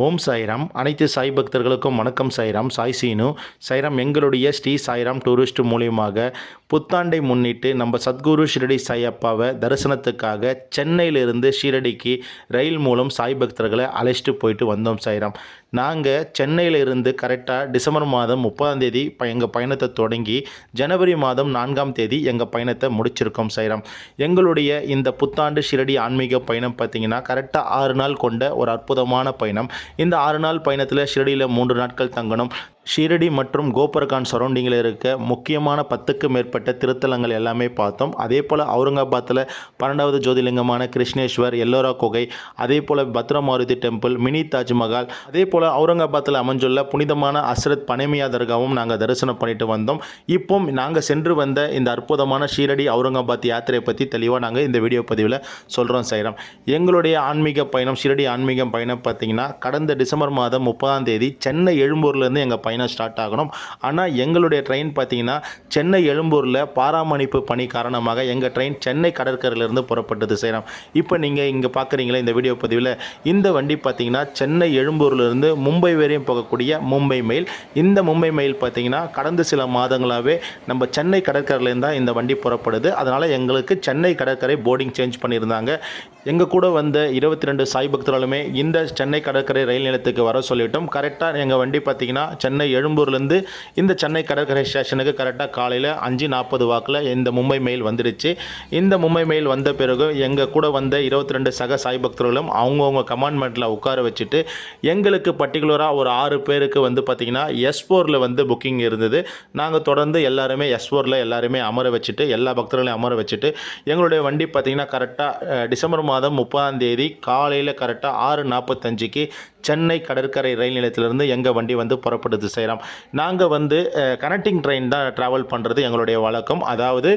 ஓம் சாய்ராம். அனைத்து சாய் பக்தர்களுக்கும் வணக்கம். சாய்ராம். சாய் சீனு. சாய்ராம். எங்களுடைய ஸ்ரீ சாய்ராம் டூரிஸ்ட் மூலியமாக புத்தாண்டை முன்னிட்டு நம்ம சத்குரு ஷிரடி சாய் அப்பாவை தரிசனத்துக்காக சென்னையிலிருந்து ஷீரடிக்கு ரயில் மூலம் சாய் பக்தர்களை அழைச்சிட்டு போயிட்டு வந்தோம். சாய்ராம். நாங்கள் சென்னையிலிருந்து கரெக்டாக டிசம்பர் மாதம் 30ஆம் தேதி எங்கள் பயணத்தை தொடங்கி ஜனவரி மாதம் 4ஆம் தேதி எங்கள் பயணத்தை முடிச்சிருக்கோம். சாய்ராம். எங்களுடைய இந்த புத்தாண்டு ஷிரடி ஆன்மீக பயணம் பார்த்திங்கன்னா கரெக்டாக 6 நாள் கொண்ட ஒரு அற்புதமான பயணம். இந்த 6 நாள் பயணத்தில் ஷிரடியில் 3 நாட்கள் தங்கணும். ஷீரடி மற்றும் கோபர்கான் சரௌண்டிங்கில் இருக்க முக்கியமான 10க்கும் மேற்பட்ட திருத்தலங்கள் எல்லாமே பார்த்தோம். அதே போல் அவுரங்காபாத்தில் 12வது ஜோதிலிங்கமான கிருஷ்ணேஸ்வர், எல்லோரா குகை, அதே போல் பத்ரமாருதி டெம்பிள், மினி தாஜ்மஹால், அதே போல் அவுரங்காபாத்தில் அமைஞ்சுள்ள புனிதமான அஸ்ரத் பனேமியா தர்காவும் நாங்கள் தரிசனம் பண்ணிட்டு வந்தோம். இப்போ நாங்கள் சென்று வந்த இந்த அற்புதமான ஷீரடி அவுரங்காபாத் யாத்திரை பற்றி தெளிவாக நாங்கள் இந்த வீடியோ பதிவில் சொல்கிறோம். சாய்ராம். எங்களுடைய ஆன்மீக பயணம், ஷீரடி ஆன்மீக பயணம் பார்த்திங்கன்னா கடந்த டிசம்பர் மாதம் 30ஆம் தேதி சென்னை எழும்பூர்லேருந்து எங்கள் பயணம் ஸ்டார்ட் ஆகணும். ஆனால் எங்களுடைய ட்ரெயின் பார்த்தீங்கன்னா சென்னை எழும்பூரில் பாராமணிப்பு பணி காரணமாக எங்கள் ட்ரெயின் சென்னை கடற்கரையிலிருந்து புறப்பட்டது. செய்யலாம். இப்போ நீங்கள் இங்கே பார்க்குறீங்களா இந்த வீடியோ பதிவில், இந்த வண்டி பார்த்தீங்கன்னா சென்னை எழும்பூர்லேருந்து மும்பை வரையும் போகக்கூடிய மும்பை மெயில். இந்த மும்பை மெயில் பார்த்தீங்கன்னா கடந்த சில மாதங்களாகவே நம்ம சென்னை கடற்கரையிலேருந்து தான் இந்த வண்டி புறப்படுது. அதனால் எங்களுக்கு சென்னை கடற்கரை போர்டிங் சேஞ்ச் பண்ணியிருந்தாங்க. எங்கள் கூட வந்த 22 சாய் பக்தர்களுமே இந்த சென்னை கடற்கரை ரயில் நிலையத்துக்கு வர சொல்லிட்டோம். கரெக்டாக எங்கள் வண்டி பார்த்திங்கன்னா சென்னை எழும்பூர்லேருந்து இந்த சென்னை கடற்கரை ஸ்டேஷனுக்கு கரெக்டாக காலையில் 5:40 வாக்கில் இந்த மும்பை மெயில் வந்துடுச்சு. இந்த மும்பை மெயில் வந்த பிறகு எங்கள் கூட வந்த 22 சக சாய் பக்தர்களும் அவங்கவுங்க கமாண்ட்மெண்ட்டில் உட்கார வச்சுட்டு எங்களுக்கு பர்டிகுலராக ஒரு 6 பேருக்கு வந்து பார்த்திங்கன்னா S4ல் வந்து புக்கிங் இருந்தது. நாங்கள் தொடர்ந்து எல்லாருமே S4ல் எல்லாருமே அமர வச்சுட்டு எல்லா பக்தர்களையும் அமர வச்சுட்டு எங்களுடைய வண்டி பார்த்திங்கன்னா கரெக்டாக டிசம்பர் மாதம் 30ஆம் தேதி காலையில் கரெக்டாக 6:45க்கு சென்னை கடற்கரை ரயில் நிலையத்திலிருந்து எங்கள் வண்டி வந்து புறப்படுது. செய்கிறோம். நாங்கள் வந்து கனெக்டிங் ட்ரெயின் தான் ட்ராவல் பண்ணுறது எங்களுடைய வழக்கம். அதாவது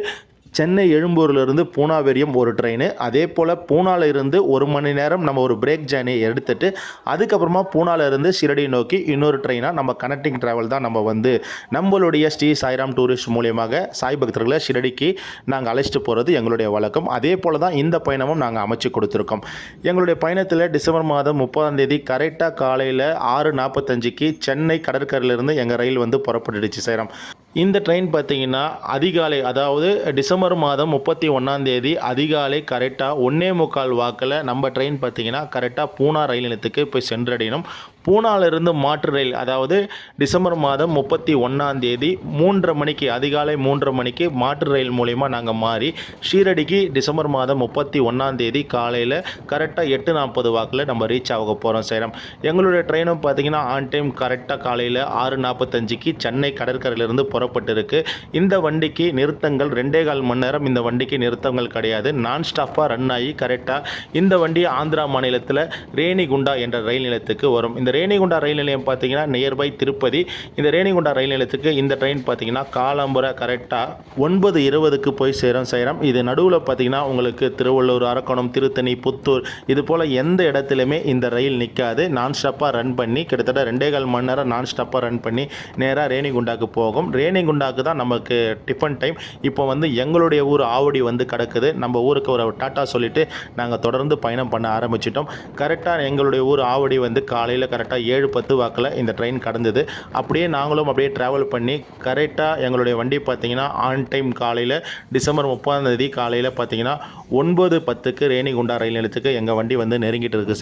சென்னை எழும்பூரிலிருந்து பூனா வரையும் ஒரு ட்ரெயின், அதே போல் பூனாவில் இருந்து 1 மணி நேரம் நம்ம ஒரு பிரேக் ஜேர்னி எடுத்துகிட்டு அதுக்கப்புறமா பூனாவிலிருந்து ஷிரடி நோக்கி இன்னொரு ட்ரெயினாக நம்ம கனெக்டிங் ட்ராவல் தான் நம்ம வந்து நம்மளுடைய ஸ்ரீ சாய்ராம் டூரிஸ்ட் மூலியமாக சாய் பக்தர்களை ஷிரடிக்கு நாங்கள் அழைச்சிட்டு போகிறது எங்களுடைய வழக்கம். அதே போல் தான் இந்த பயணமும் நாங்கள் அமைச்சு கொடுத்துருக்கோம். எங்களுடைய பயணத்தில் டிசம்பர் மாதம் 30ஆம் தேதி கரெக்டாக காலையில் 6:45க்கு சென்னை கடற்கரையிலிருந்து எங்கள் ரயில் வந்து புறப்பட்டுடுச்சு. செய்கிறோம். இந்த ட்ரெயின் பார்த்திங்கன்னா அதிகாலை, அதாவது டிசம்பர் மாதம் 31ஆம் தேதி அதிகாலை கரெக்டாக 1:45 வாக்கில் நம்ம ட்ரெயின் பார்த்திங்கன்னா கரெக்டாக பூனா ரயில் நிலையத்துக்கு போய் சென்றடையணும். பூனாவிலிருந்து மாற்று ரயில், அதாவது டிசம்பர் மாதம் 31ஆம் தேதி 3:30 மணிக்கு, அதிகாலை 3:30 மணிக்கு மாற்று ரயில் மூலிமா நாங்கள் மாறி ஷீரடிக்கு டிசம்பர் மாதம் 31ஆம் தேதி காலையில் கரெக்டாக 8:40 வாக்கில் நம்ம ரீச் ஆக போகிறோம். செய்கிறோம். எங்களுடைய ட்ரெயினும் பார்த்திங்கன்னா ஆன் டைம் கரெக்டாக காலையில் 6:45க்கு சென்னை கடற்கரையிலிருந்து புறப்பட்டிருக்கு. இந்த வண்டிக்கு நிறுத்தங்கள் 2.25 மணி நேரம் இந்த வண்டிக்கு நிறுத்தங்கள் கிடையாது. நான் ஸ்டாப்பாக ரன் ஆகி கரெக்டாக இந்த வண்டி ஆந்திரா மாநிலத்தில் ரேணிகுண்டா என்ற ரயில் நிலையத்துக்கு வரும். இந்த ரேணிகுண்டா ரயில் நிலையம் பார்த்தீங்கன்னா நியர்பை திருப்பதி. இந்த ரேணிகுண்டா ரயில் நிலையத்துக்கு இந்த ட்ரெயின் பார்த்தீங்கன்னா காலம்புரை கரெக்டாக 9:20க்கு போய் சேரும். இது நடுவில் பார்த்தீங்கன்னா உங்களுக்கு திருவள்ளூர், அரக்கோணம், திருத்தணி, புத்தூர் இது போல் எந்த இடத்துலையுமே இந்த ரயில் நிற்காது. நான் ஸ்டாப்பாக ரன் பண்ணி கிட்டத்தட்ட 2.25 மணி நேரம் நான் ஸ்டாப்பாக ரன் பண்ணி நேராக ரேணிகுண்டாக்கு போகும். ரேணிகுண்டாக்கு தான் நமக்கு டிஃபன் டைம். இப்போ வந்து எங்களுடைய ஊர் ஆவடி வந்து கிடக்குது. நம்ம ஊருக்கு ஒரு டாட்டா சொல்லிவிட்டு நாங்கள் தொடர்ந்து பயணம் பண்ண ஆரம்பிச்சிட்டோம். கரெக்டாக எங்களுடைய ஊர் ஆவடி வந்து காலையில் கரெக்டாக 7:10 வாக்கில் இந்த ட்ரெயின் கடந்தது. அப்படியே நாங்களும் அப்படியே ட்ராவல் பண்ணி கரெக்டாக எங்களுடைய வண்டி பார்த்திங்கன்னா ஆன் டைம் காலையில் டிசம்பர் 30ஆம் தேதி காலையில் பார்த்திங்கன்னா 9:10க்கு ரேணிகுண்டா ரயில் நிலையத்துக்கு எங்கள் வண்டி வந்து நெருங்கிட்டு இருக்குது.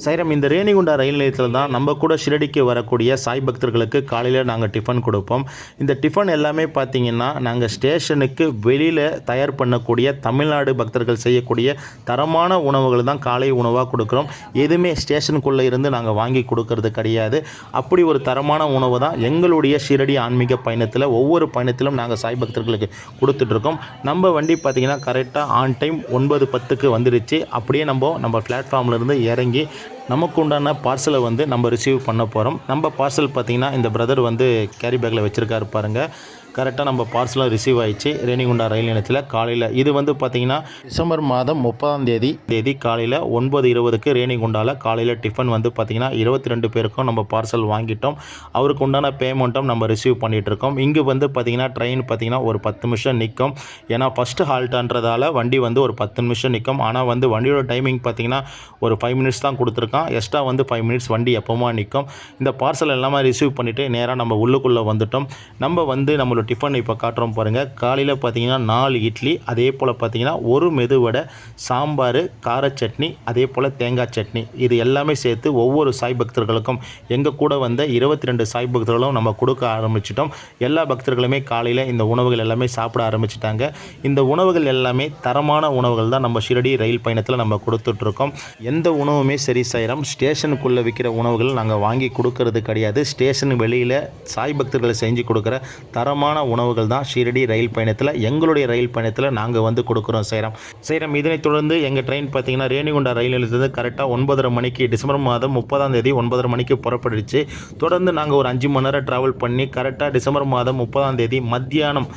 சைரம். இந்த ரேணிகுண்டா ரயில் நிலையத்தில் தான் நம்ம கூட ஷிரடிக்கு வரக்கூடிய சாய் பக்தர்களுக்கு காலையில் நாங்கள் டிஃபன் கொடுப்போம். இந்த டிஃபன் எல்லாமே பார்த்திங்கன்னா நாங்கள் ஸ்டேஷனுக்கு வெளியில் தயார் பண்ணக்கூடிய தமிழ்நாடு பக்தர்கள் செய்யக்கூடிய தரமான உணவுகள் தான் காலை உணவாக கொடுக்குறோம். எதுவுமே ஸ்டேஷனுக்குள்ளே இருந்து நாங்கள் வாங்கி கொடுக்கறது கிடையாது. அப்படி ஒரு தரமான உணவு தான் எங்களுடைய ஷிரடி ஆன்மீக பயணத்தில் ஒவ்வொரு பயணத்திலும் நாங்கள் சாய் பக்தர்களுக்கு கொடுத்துட்ருக்கோம். நம்ம வண்டி பார்த்திங்கன்னா கரெக்டாக ஆன் டைம் 9:10க்கு வந்துடுச்சு. அப்படியே நம்ம பிளாட்ஃபார்ம்லேருந்து இறங்கி நமக்கு உண்டான பார்சலை வந்து நம்ம ரிசீவ் பண்ண போகிறோம். நம்ம பார்சல் பார்த்திங்கன்னா இந்த பிரதர் வந்து கேரி பேக்கில் வச்சுருக்காரு பாருங்கள். கரெக்டாக நம்ம பார்சலும் ரிசீவ் ஆயிடுச்சு ரேணிகுண்டா ரயில் நிலையத்தில் காலையில். இது வந்து பார்த்திங்கன்னா டிசம்பர் மாதம் 30ஆம் தேதி காலையில் 9:20க்கு ரேணிகுண்டாவில் காலையில் டிஃபன் வந்து பார்த்திங்கன்னா 22 பேருக்கும் நம்ம பார்சல் வாங்கிட்டோம். அவருக்கு உண்டான பேமெண்ட்டும் நம்ம ரிசீவ் பண்ணிகிட்ருக்கோம். இங்கே வந்து பார்த்திங்கன்னா ட்ரெயின் பார்த்திங்கன்னா ஒரு 10 நிமிஷம் நிற்கும். ஏன்னா ஃபஸ்ட்டு ஹால்ட்டுன்றதால வண்டி வந்து ஒரு 10 நிமிஷம் நிற்கும். ஆனால் வந்து வண்டியோட டைமிங் பார்த்திங்கன்னா ஒரு 5 மினிட்ஸ் தான் கொடுத்துருக்கான். எக்ஸ்ட்ரா வந்து 5 மினிட்ஸ் வண்டி எப்போமா நிற்கும். இந்த பார்சல் எல்லாமே ரிசீவ் பண்ணிவிட்டு நேராக நம்ம உள்ளுக்குள்ளே வந்துட்டோம். நம்ம வந்து நம்மளோட டிஃபன் இப்போ காட்டுறோம் பாருங்கள். காலையில் பார்த்தீங்கன்னா 4 இட்லி, அதே போல் பார்த்தீங்கன்னா ஒரு மெதுவடை, சாம்பார், கார சட்னி, அதே போல் தேங்காய் சட்னி, இது எல்லாமே சேர்த்து ஒவ்வொரு சாய் பக்தர்களுக்கும் எங்கள் கூட வந்த 22 சாய் பக்தர்களும் நம்ம கொடுக்க ஆரம்பிச்சிட்டோம். எல்லா பக்தர்களுமே காலையில் இந்த உணவுகள் எல்லாமே சாப்பிட ஆரம்பிச்சிட்டாங்க. இந்த உணவுகள் எல்லாமே தரமான உணவுகள் தான் நம்ம ஷிரடி ரயில் பயணத்தில் நம்ம கொடுத்துட்ருக்கோம். எந்த உணவுமே சரி சாய்ராம் ஸ்டேஷனுக்குள்ளே விற்கிற உணவுகள் நாங்கள் வாங்கி கொடுக்கறது கிடையாது. ஸ்டேஷன் வெளியில் சாய் பக்தர்களை செஞ்சு கொடுக்குற தரமான உணவுகள் தான் ஷிரடி ரயில் பயணத்தில் எங்களுடைய ரயில் பயணத்தில் நாங்கள் வந்து கொடுக்குறோம் சாய்ராம். இதனைத் தொடர்ந்து எங்கள் ட்ரெயின் பார்த்தீங்கன்னா ரேணிகுண்டா ரயில் நிலையத்திலிருந்து கரெக்டாக 9:30 மணிக்கு டிசம்பர் மாதம் 30ஆம் தேதி 9:30 மணிக்கு புறப்பட்டுச்சு. தொடர்ந்து நாங்கள் ஒரு 5 மணி நேரம் ட்ராவல் பண்ணி கரெக்டாக டிசம்பர் மாதம் 30ஆம் தேதி மத்தியானம்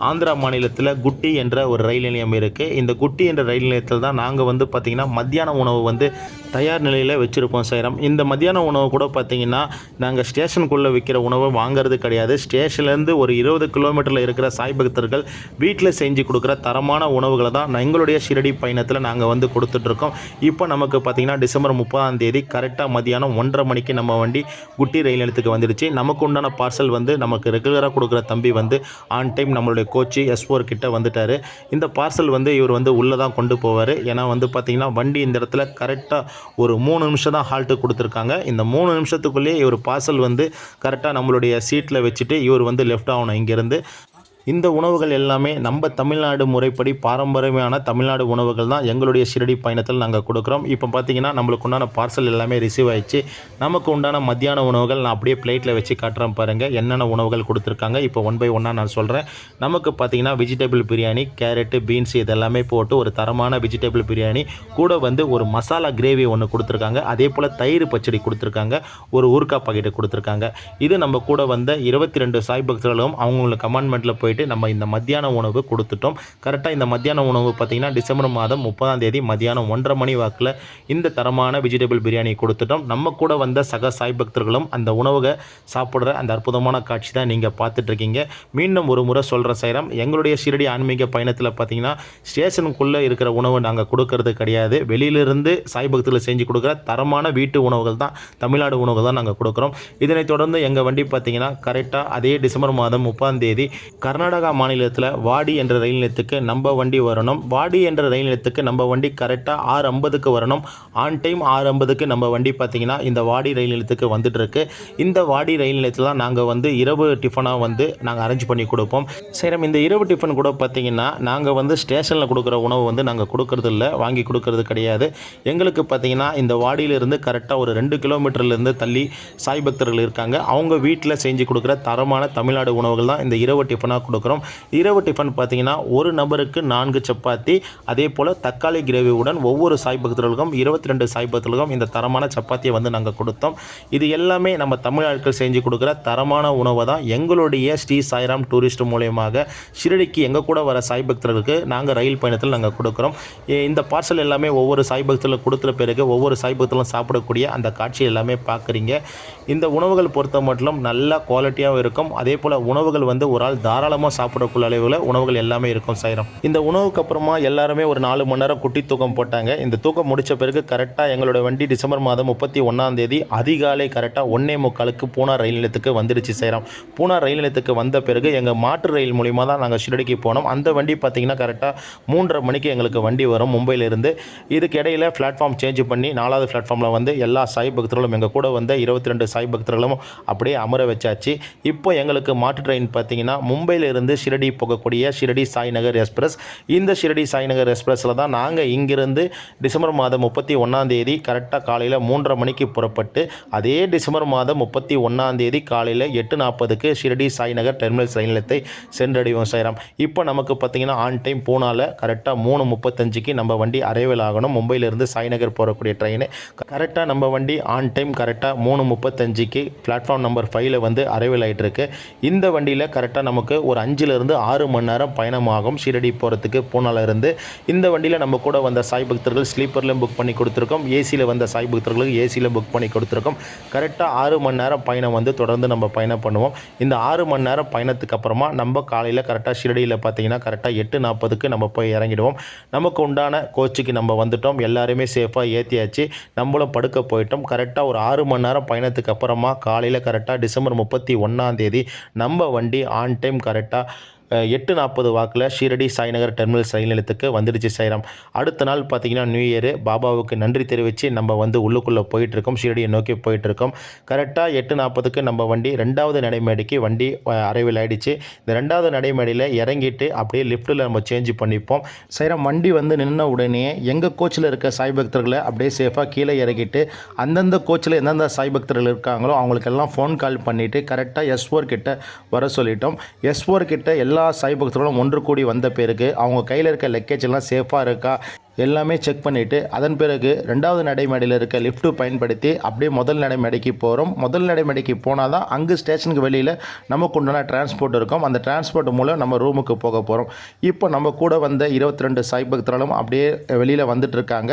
ஆந்திரா மாநிலத்தில் குட்டி என்ற ஒரு ரயில் நிலையம் இருக்குது. இந்த குட்டி என்ற ரயில் நிலையத்தில் தான் நாங்கள் வந்து பார்த்திங்கன்னா மத்தியான உணவு வந்து தயார் நிலையில் வச்சுருப்போம் சாய்ராம். இந்த மத்தியான உணவு கூட பார்த்திங்கன்னா நாங்கள் ஸ்டேஷனுக்குள்ளே விற்கிற உணவை வாங்கிறது கிடையாது. ஸ்டேஷன்லேருந்து ஒரு 20 கிலோமீட்டரில் இருக்கிற சாய் பக்தர்கள் வீட்டில் செஞ்சு கொடுக்குற தரமான உணவுகளை தான் எங்களுடைய ஷிரடி பயணத்தில் நாங்கள் வந்து கொடுத்துட்ருக்கோம். இப்போ நமக்கு பார்த்திங்கன்னா டிசம்பர் 30ஆம் தேதி கரெக்டாக மதியானம் 1:30 மணிக்கு நம்ம வண்டி குட்டி ரயில் நிலையத்துக்கு வந்துடுச்சு. நமக்கு உண்டான பார்சல் வந்து நமக்கு ரெகுலராக கொடுக்குற தம்பி வந்து ஆன் டைம் நம்மளுடைய கோச்சு S4 கிட்ட வந்துட்டார். இந்த பார்சல் வந்து இவர் வந்து உள்ளே தான் கொண்டு போவார். ஏன்னா வந்து பார்த்திங்கன்னா வண்டி இந்த இடத்துல கரெக்டாக ஒரு 3 நிமிஷம் தான் ஹால்ட்டு கொடுத்துருக்காங்க. இந்த 3 நிமிஷத்துக்குள்ளேயே இவர் பார்சல் வந்து கரெக்டாக நம்மளுடைய சீட்டில் வச்சுட்டு இவர் வந்து லெஃப்ட் ஆகணும் இங்கேருந்து. இந்த உணவுகள் எல்லாமே நம்ம தமிழ்நாடு முறைப்படி பாரம்பரியமான தமிழ்நாடு உணவுகள் தான் எங்களுடைய ஷிரடி பயணத்தில் நாங்கள் கொடுக்குறோம். இப்போ பார்த்தீங்கன்னா நம்மளுக்கு உண்டான பார்சல் எல்லாமே ரிசீவ் ஆயிடுச்சு. நமக்கு உண்டான மத்தியான உணவுகள் நான் அப்படியே பிளேட்டில் வச்சு காட்டுறேன் பாருங்கள் என்னென்ன உணவுகள் கொடுத்துருக்காங்க. இப்போ 1 பை 1 நான் சொல்கிறேன். நமக்கு பார்த்தீங்கன்னா வெஜிடபிள் பிரியாணி, கேரட்டு, பீன்ஸ் இதெல்லாமே போட்டு ஒரு தரமான வெஜிடபிள் பிரியாணி கூட வந்து ஒரு மசாலா கிரேவி ஒன்று கொடுத்துருக்காங்க. அதே போல் தயிர் பச்சடி கொடுத்துருக்காங்க. ஒரு ஊறுகாய் பாக்கெட்டு கொடுத்துருக்காங்க. இது நம்ம கூட வந்த 22 சாய் பக்தர்களும் அவங்களுக்கு கமெண்ட்மெண்ட்டில் போயிட்டு நம்ம இந்த மத்தியான உணவு கொடுத்துட்டோம். கரெக்டாக இந்த மத்தியான உணவு பார்த்திங்கன்னா டிசம்பர் மாதம் 30ஆம் தேதி மத்தியானம் 1:30 மணி வாக்கில் இந்த தரமான வெஜிடபிள் பிரியாணி கொடுத்துட்டோம். நம்ம கூட வந்த சக சாய் பக்தர்களும் அந்த உணவை சாப்பிட்ற அந்த அற்புதமான காட்சி தான் நீங்கள் பார்த்துட்ருக்கீங்க. மீண்டும் ஒரு முறை சொல்கிறேன் சாய்ராம், எங்களுடைய ஷிரடி ஆன்மீக பயணத்தில் பார்த்திங்கன்னா ஸ்டேஷனுக்குள்ளே இருக்கிற உணவு நாங்கள் கொடுக்கறது கிடையாது. வெளியிலிருந்து சாய் பக்தர்கள் செஞ்சு கொடுக்குற தரமான வீட்டு உணவுகள் தான், தமிழ்நாடு உணவுகள் தான் நாங்கள் கொடுக்குறோம். இதனைத் தொடர்ந்து எங்கள் வண்டி பார்த்திங்கன்னா கரெக்டாக அதே டிசம்பர் மாதம் 30ஆம் தேதி கர்நாடகா மாநிலத்தில் வாடி என்ற ரயில் நிலையத்துக்கு நம்ம வண்டி வரணும். வாடி என்ற ரயில் நிலையத்துக்கு நம்ம வண்டி கரெக்டாக 6:50க்கு வரணும். ஆன் டைம் 6:50க்கு நம்ம வண்டி பார்த்திங்கன்னா இந்த வாடி ரயில் நிலையத்துக்கு வந்துட்டுருக்கு. இந்த வாடி ரயில் நிலையத்தில் தான் நாங்கள் வந்து இரவு டிஃபனாக வந்து நாங்கள் அரேஞ்ச் பண்ணி கொடுப்போம். சரி, இந்த இரவு டிஃபன் கூட பார்த்திங்கன்னா நாங்கள் வந்து ஸ்டேஷனில் கொடுக்குற உணவு வந்து நாங்கள் கொடுக்கறது இல்லை, வாங்கி கொடுக்கறது கிடையாது. எங்களுக்கு பார்த்திங்கன்னா இந்த வாடியிலிருந்து கரெக்டாக ஒரு 2 கிலோமீட்டர்லேருந்து தள்ளி சாய் பக்தர்கள் இருக்காங்க. அவங்க வீட்டில் செஞ்சு கொடுக்குற தரமான தமிழ்நாடு உணவுகள் தான் இந்த இரவு டிஃபனாக கொடுக்குறோம். இரவு டிஃபன் பார்த்தீங்கன்னா ஒரு நபருக்கு 4 சப்பாத்தி, அதே போல் தக்காளி கிரேவியுடன் ஒவ்வொரு சாய் பக்தர்களுக்கும் 22 சாய் பக்தர்களுக்கும் இந்த தரமான சப்பாத்தியை வந்து நாங்கள் கொடுத்தோம். இது எல்லாமே நம்ம தமிழ் ஆட்கள் செஞ்சு கொடுக்குற தரமான உணவை தான் எங்களுடைய ஸ்ரீ சாய்ராம் டூரிஸ்ட் மூலயமாக ஷிரடிக்கு எங்கள் கூட வர சாய் பக்தர்களுக்கு நாங்கள் ரயில் பயணத்தில் நாங்கள் கொடுக்குறோம். இந்த பார்சல் எல்லாமே ஒவ்வொரு சாய் பக்தர்களுக்கு கொடுத்த பிறகு ஒவ்வொரு சாய் பக்தர்களும் சாப்பிடக்கூடிய அந்த காட்சி எல்லாமே பார்க்குறீங்க. இந்த உணவுகள் பொறுத்த மட்டும் நல்ல குவாலிட்டியாகவும் இருக்கும். அதே போல் உணவுகள் வந்து ஒரு ஆள் தாராளமாக சாப்பிடக்கூடிய அளவில் உணவுகள் எல்லாமே இருக்கும் சாய்ராம். இந்த உணவுக்கு அப்புறமா எல்லாருமே ஒரு 4 மணி நேரம் குட்டி தூக்கம் போட்டாங்க. இந்த தூக்கம் முடித்த பிறகு கரெக்டாக எங்களோட வண்டி டிசம்பர் மாதம் 31ஆம் தேதி அதிகாலை கரெக்டாக 1:45க்கு பூனா ரயில் நிலையத்துக்கு வந்துடுச்சு சாய்ராம். பூனா ரயில் நிலையத்துக்கு வந்த பிறகு எங்கள் மாற்று ரயில் மூலிமா தான் நாங்கள் ஷிரடிக்கு போனோம். அந்த வண்டி பார்த்திங்கன்னா கரெக்டாக 3:30 மணிக்கு எங்களுக்கு வண்டி வரும் மும்பையிலிருந்து. இதுக்கு இடையில் பிளாட்ஃபார்ம் சேஞ்ச் பண்ணி 4வது பிளாட்ஃபார்மில் வந்து எல்லா சாய் பக்தர்களும் எங்கள் கூட வந்த 22 சாய் பக்தர்களும் அப்படியே அமர வச்சாச்சு. இப்போ எங்களுக்கு மாற்று ட்ரெயின் பார்த்திங்கன்னா மும்பையிலிருந்து ஷிரடி போகக்கூடிய ஷிரடி சாய்நகர் எக்ஸ்பிரஸ். இந்த ஷிரடி சாய்நகர் எக்ஸ்பிரஸில் தான் நாங்கள் இங்கிருந்து டிசம்பர் மாதம் 31ஆம் தேதி கரெக்டாக காலையில் 3:30 மணிக்கு புறப்பட்டு அதே டிசம்பர் மாதம் 31ஆம் தேதி காலையில் 8:40க்கு ஷிரடி சாய்நகர் டெர்மினல்ஸ் ரயில் நிலையத்தை சென்றடைவோம் சாய்ராம். இப்போ நமக்கு பார்த்திங்கன்னா ஆன் டைம் பூனாவில் கரெக்டாக 3:35க்கு நம்ம வண்டி அரைவல் ஆகணும். மும்பையிலிருந்து சாய்நகர் போகக்கூடிய ட்ரெயின் கரெக்டாக நம்ம வண்டி ஆன் டைம் கரெக்டாக 3:35க்கு பிளாட்ஃபார்ம் நம்பர் 5ல் வந்து அரைவல் ஆகிட்டுருக்கு. இந்த வண்டியில் கரெக்டாக நமக்கு ஒரு ஒரு 5லேருந்து 6 மணி நேரம் பயணமாகும் ஷீரடி போகிறதுக்கு பூனாலேருந்து. இந்த வண்டியில் நம்ம கூட வந்த சாய் பக்தர்கள் ஸ்லீப்பர்லையும் புக் பண்ணி கொடுத்துருக்கோம். ஏசியில் வந்த சாய் பக்தர்களுக்கு ஏசியில் புக் பண்ணி கொடுத்துருக்கோம். கரெக்டாக 6 மணி நேரம் பயணம் வந்து தொடர்ந்து நம்ம பயணம் பண்ணுவோம். இந்த 6 மணி நேரம் பயணத்துக்கு அப்புறமா நம்ம காலையில் கரெக்டாக ஷீரடியில் பார்த்தீங்கன்னா கரெக்டாக 8:40க்கு நம்ம போய் இறங்கிடுவோம். நமக்கு உண்டான கோச்சுக்கு நம்ம வந்துட்டோம். எல்லாருமே சேஃபாக ஏற்றியாச்சு. நம்மளும் படுக்க போயிட்டோம். கரெக்டாக ஒரு 6 மணி நேரம் பயணத்துக்கு அப்புறமா காலையில் கரெக்டாக டிசம்பர் 31 நம்ம வண்டி ஆன் டைம் கரெக்டாக 8:40 வாக்கில் ஷீரடி சாய்நகர் டெர்மினல் ரயில் நிலையத்துக்கு வந்துடுச்சு சாய்ராம். அடுத்த நாள் பார்த்தீங்கன்னா நியூ இயரு. பாபாவுக்கு நன்றி தெரிவித்து நம்ம வந்து உள்ளுக்குள்ளே போயிட்டுருக்கோம். ஷீரடியை நோக்கி போயிட்டுருக்கோம். கரெக்டாக 8:40க்கு நம்ம வண்டி 2வது நடைமேடைக்கு வண்டி அரைவில் ஆகிடுச்சு. இந்த 2வது நடைமேடையில் இறங்கிட்டு அப்படியே லிஃப்ட்டில் நம்ம சேஞ்ச் பண்ணிப்போம். சாய்ராம் வண்டி வந்து நின்ன உடனே எங்கள் கோச்சில் இருக்க சாய் பக்தர்களை அப்படியே சேஃபாக கீழே இறக்கிட்டு அந்தந்த கோச்சில் எந்தெந்த சாய் பக்தர்கள் இருக்காங்களோ அவங்களுக்கெல்லாம் ஃபோன் கால் பண்ணிவிட்டு கரெக்டாக S4 கிட்ட வர சொல்லிட்டோம். S4 கிட்ட எல்லா சாய் பக்தர்களும் ஒன்று கூடி வந்த பிறகு அவங்க கையில் இருக்க லக்கேஜ் எல்லாம் சேஃபாக இருக்கா எல்லாமே செக் பண்ணிவிட்டு அதன் பிறகு 2வது நடைமேடையில் இருக்க லிஃப்ட்டு பயன்படுத்தி அப்படியே முதல் நடைமேடைக்கு போகிறோம். முதல் நடைமேடைக்கு போனால் தான் அங்கே ஸ்டேஷனுக்கு வெளியில் நமக்கு உண்டான டிரான்ஸ்போர்ட் இருக்கும். அந்த டிரான்ஸ்போர்ட் மூலம் நம்ம ரூமுக்கு போக போகிறோம். இப்போ நம்ம கூட வந்த 22 சாய் பக்தர்களும் அப்படியே வெளியில் வந்துட்டுருக்காங்க.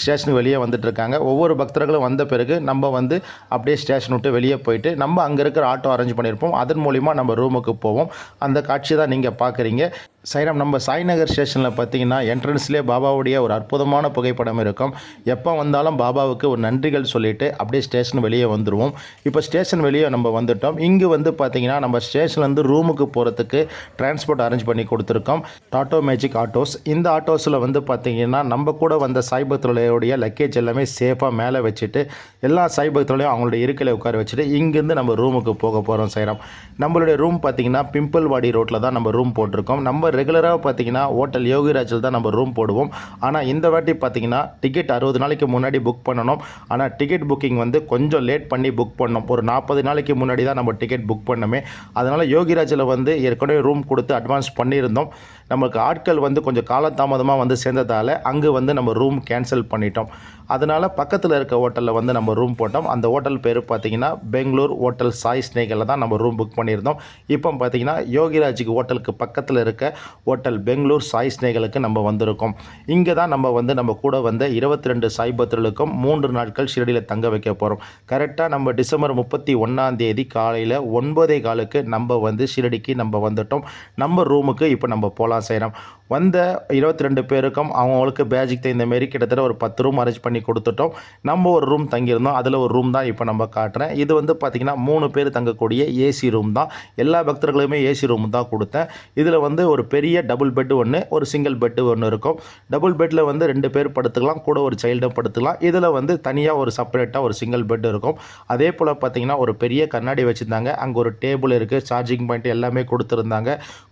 ஸ்டேஷனுக்கு வெளியே வந்துட்டுருக்காங்க. ஒவ்வொரு பக்தர்களும் வந்த பிறகு நம்ம வந்து அப்படியே ஸ்டேஷன் விட்டு வெளியே போயிட்டு நம்ம அங்கே இருக்கிற ஆட்டோ அரேஞ்ச் பண்ணியிருப்போம். அதன் மூலிமா நம்ம ரூமுக்கு போவோம். அந்த காட்சி தான் நீங்கள் பார்க்குறீங்க. சாய்ராம் நம்ம சாய்நகர் ஸ்டேஷனில் பார்த்தீங்கன்னா என்ட்ரன்ஸ்லேயே பாபாவுடைய ஒரு அற்புதமான புகைப்படம் இருக்கும். எப்போ வந்தாலும் பாபாவுக்கு ஒரு நன்றிகள் சொல்லிவிட்டு அப்படியே ஸ்டேஷன் வெளியே வந்துடுவோம். இப்போ ஸ்டேஷன் வெளியே நம்ம வந்துட்டோம். இங்கே வந்து பார்த்தீங்கன்னா நம்ம ஸ்டேஷன்லேருந்து ரூமுக்கு போகிறதுக்கு டிரான்ஸ்போர்ட் அரேஞ்ச் பண்ணி கொடுத்துருக்கோம். Tata magic autos. இந்த ஆட்டோஸில் வந்து பார்த்தீங்கன்னா நம்ம கூட வந்த சாய் பக்தர்களுடைய லக்கேஜ் எல்லாமே சேஃபாக மேலே வச்சுட்டு எல்லா சாய் பக்தர்களையும் அவங்களுடைய இருக்கையில் உட்கார வச்சுட்டு இங்கேருந்து நம்ம ரூமுக்கு போக போகிறோம் சாய்ராம். நம்மளுடைய ரூம் பார்த்தீங்கன்னா பிம்பிள்வாடி ரோட்டில் தான் நம்ம ரூம் போட்டிருக்கோம். நம்ம ரெகுலராக பார்த்தீங்கன்னா ஹோட்டல் யோகிராஜில் தான் நம்ம ரூம் போடுவோம். ஆனால் இந்த வாட்டி பார்த்தீங்கன்னா டிக்கெட் 60 நாளைக்கு முன்னாடி புக் பண்ணணும். ஆனால் டிக்கெட் புக்கிங் வந்து கொஞ்சம் லேட் பண்ணி புக் பண்ணோம். ஒரு 40 நாளைக்கு முன்னாடி தான் நம்ம டிக்கெட் புக் பண்ணோமே. அதனால் யோகிராஜில் வந்து ஏற்கனவே ரூம் கொடுத்து அட்வான்ஸ் பண்ணியிருந்தோம். நமக்கு ஆட்கள் வந்து கொஞ்சம் காலதாமதமாக வந்து சேர்ந்ததால் அங்கே வந்து நம்ம ரூம் கேன்சல் பண்ணிட்டோம். அதனால் பக்கத்தில் இருக்க ஹோட்டலில் வந்து நம்ம ரூம் போட்டோம். அந்த ஹோட்டல் பேர் பார்த்தீங்கன்னா பெங்களூர் ஹோட்டல் சாய் ஸ்னேகில் தான் நம்ம ரூம் புக் பண்ணியிருந்தோம். இப்போ பார்த்தீங்கன்னா யோகிராஜுக்கு ஹோட்டலுக்கு பக்கத்தில் இருக்க ஹோட்டல் பெங்களூர் சாய் ஸ்னேகிலுக்கு நம்ம வந்திருக்கோம். இங்கே தான் நம்ம வந்து நம்ம கூட வந்த 22 சாய் பக்தர்களுக்கும் 3 நாட்கள் ஷீரடியில் தங்க வைக்க போகிறோம். கரெக்டாக நம்ம டிசம்பர் 31 காலையில் 9:15க்கு நம்ம வந்து ஷீரடிக்கு நம்ம வந்துட்டோம். நம்ம ரூமுக்கு இப்போ நம்ம போகலாம் செய்கிறோம். வந்த 22 பேருக்கும் அவங்களுக்கு பேஜுக்கு தகுந்தமாரி கிட்டத்தட்ட ஒரு 10 ரூம் அரேஞ்ச் பண்ணி கொடுத்துட்டோம். நம்ம ஒரு ரூம் தங்கியிருந்தோம். அதில் ஒரு ரூம் தான் இப்போ நம்ம காட்டுறேன். இது வந்து பார்த்திங்கன்னா 3 பேர் தங்கக்கூடிய ஏசி ரூம் தான். எல்லா பக்தர்களுமே ஏசி ரூம் தான் கொடுத்தேன். இதில் வந்து ஒரு பெரிய டபுள் பெட்டு ஒன்று, ஒரு சிங்கிள் பெட்டு ஒன்று இருக்கும். டபுள் பெட்டில் வந்து 2 பேர் படுத்துக்கலாம், கூட ஒரு சைல்டும் படுத்துக்கலாம். இதில் வந்து தனியாக ஒரு செப்பரேட்டாக ஒரு சிங்கிள் பெட் இருக்கும். அதே போல் பார்த்திங்கன்னா ஒரு பெரிய கண்ணாடி வச்சுருந்தாங்க. அங்கே ஒரு டேபிள் இருக்குது, சார்ஜிங் பாயிண்ட் எல்லாமே கொடுத்துருந்தாங்க.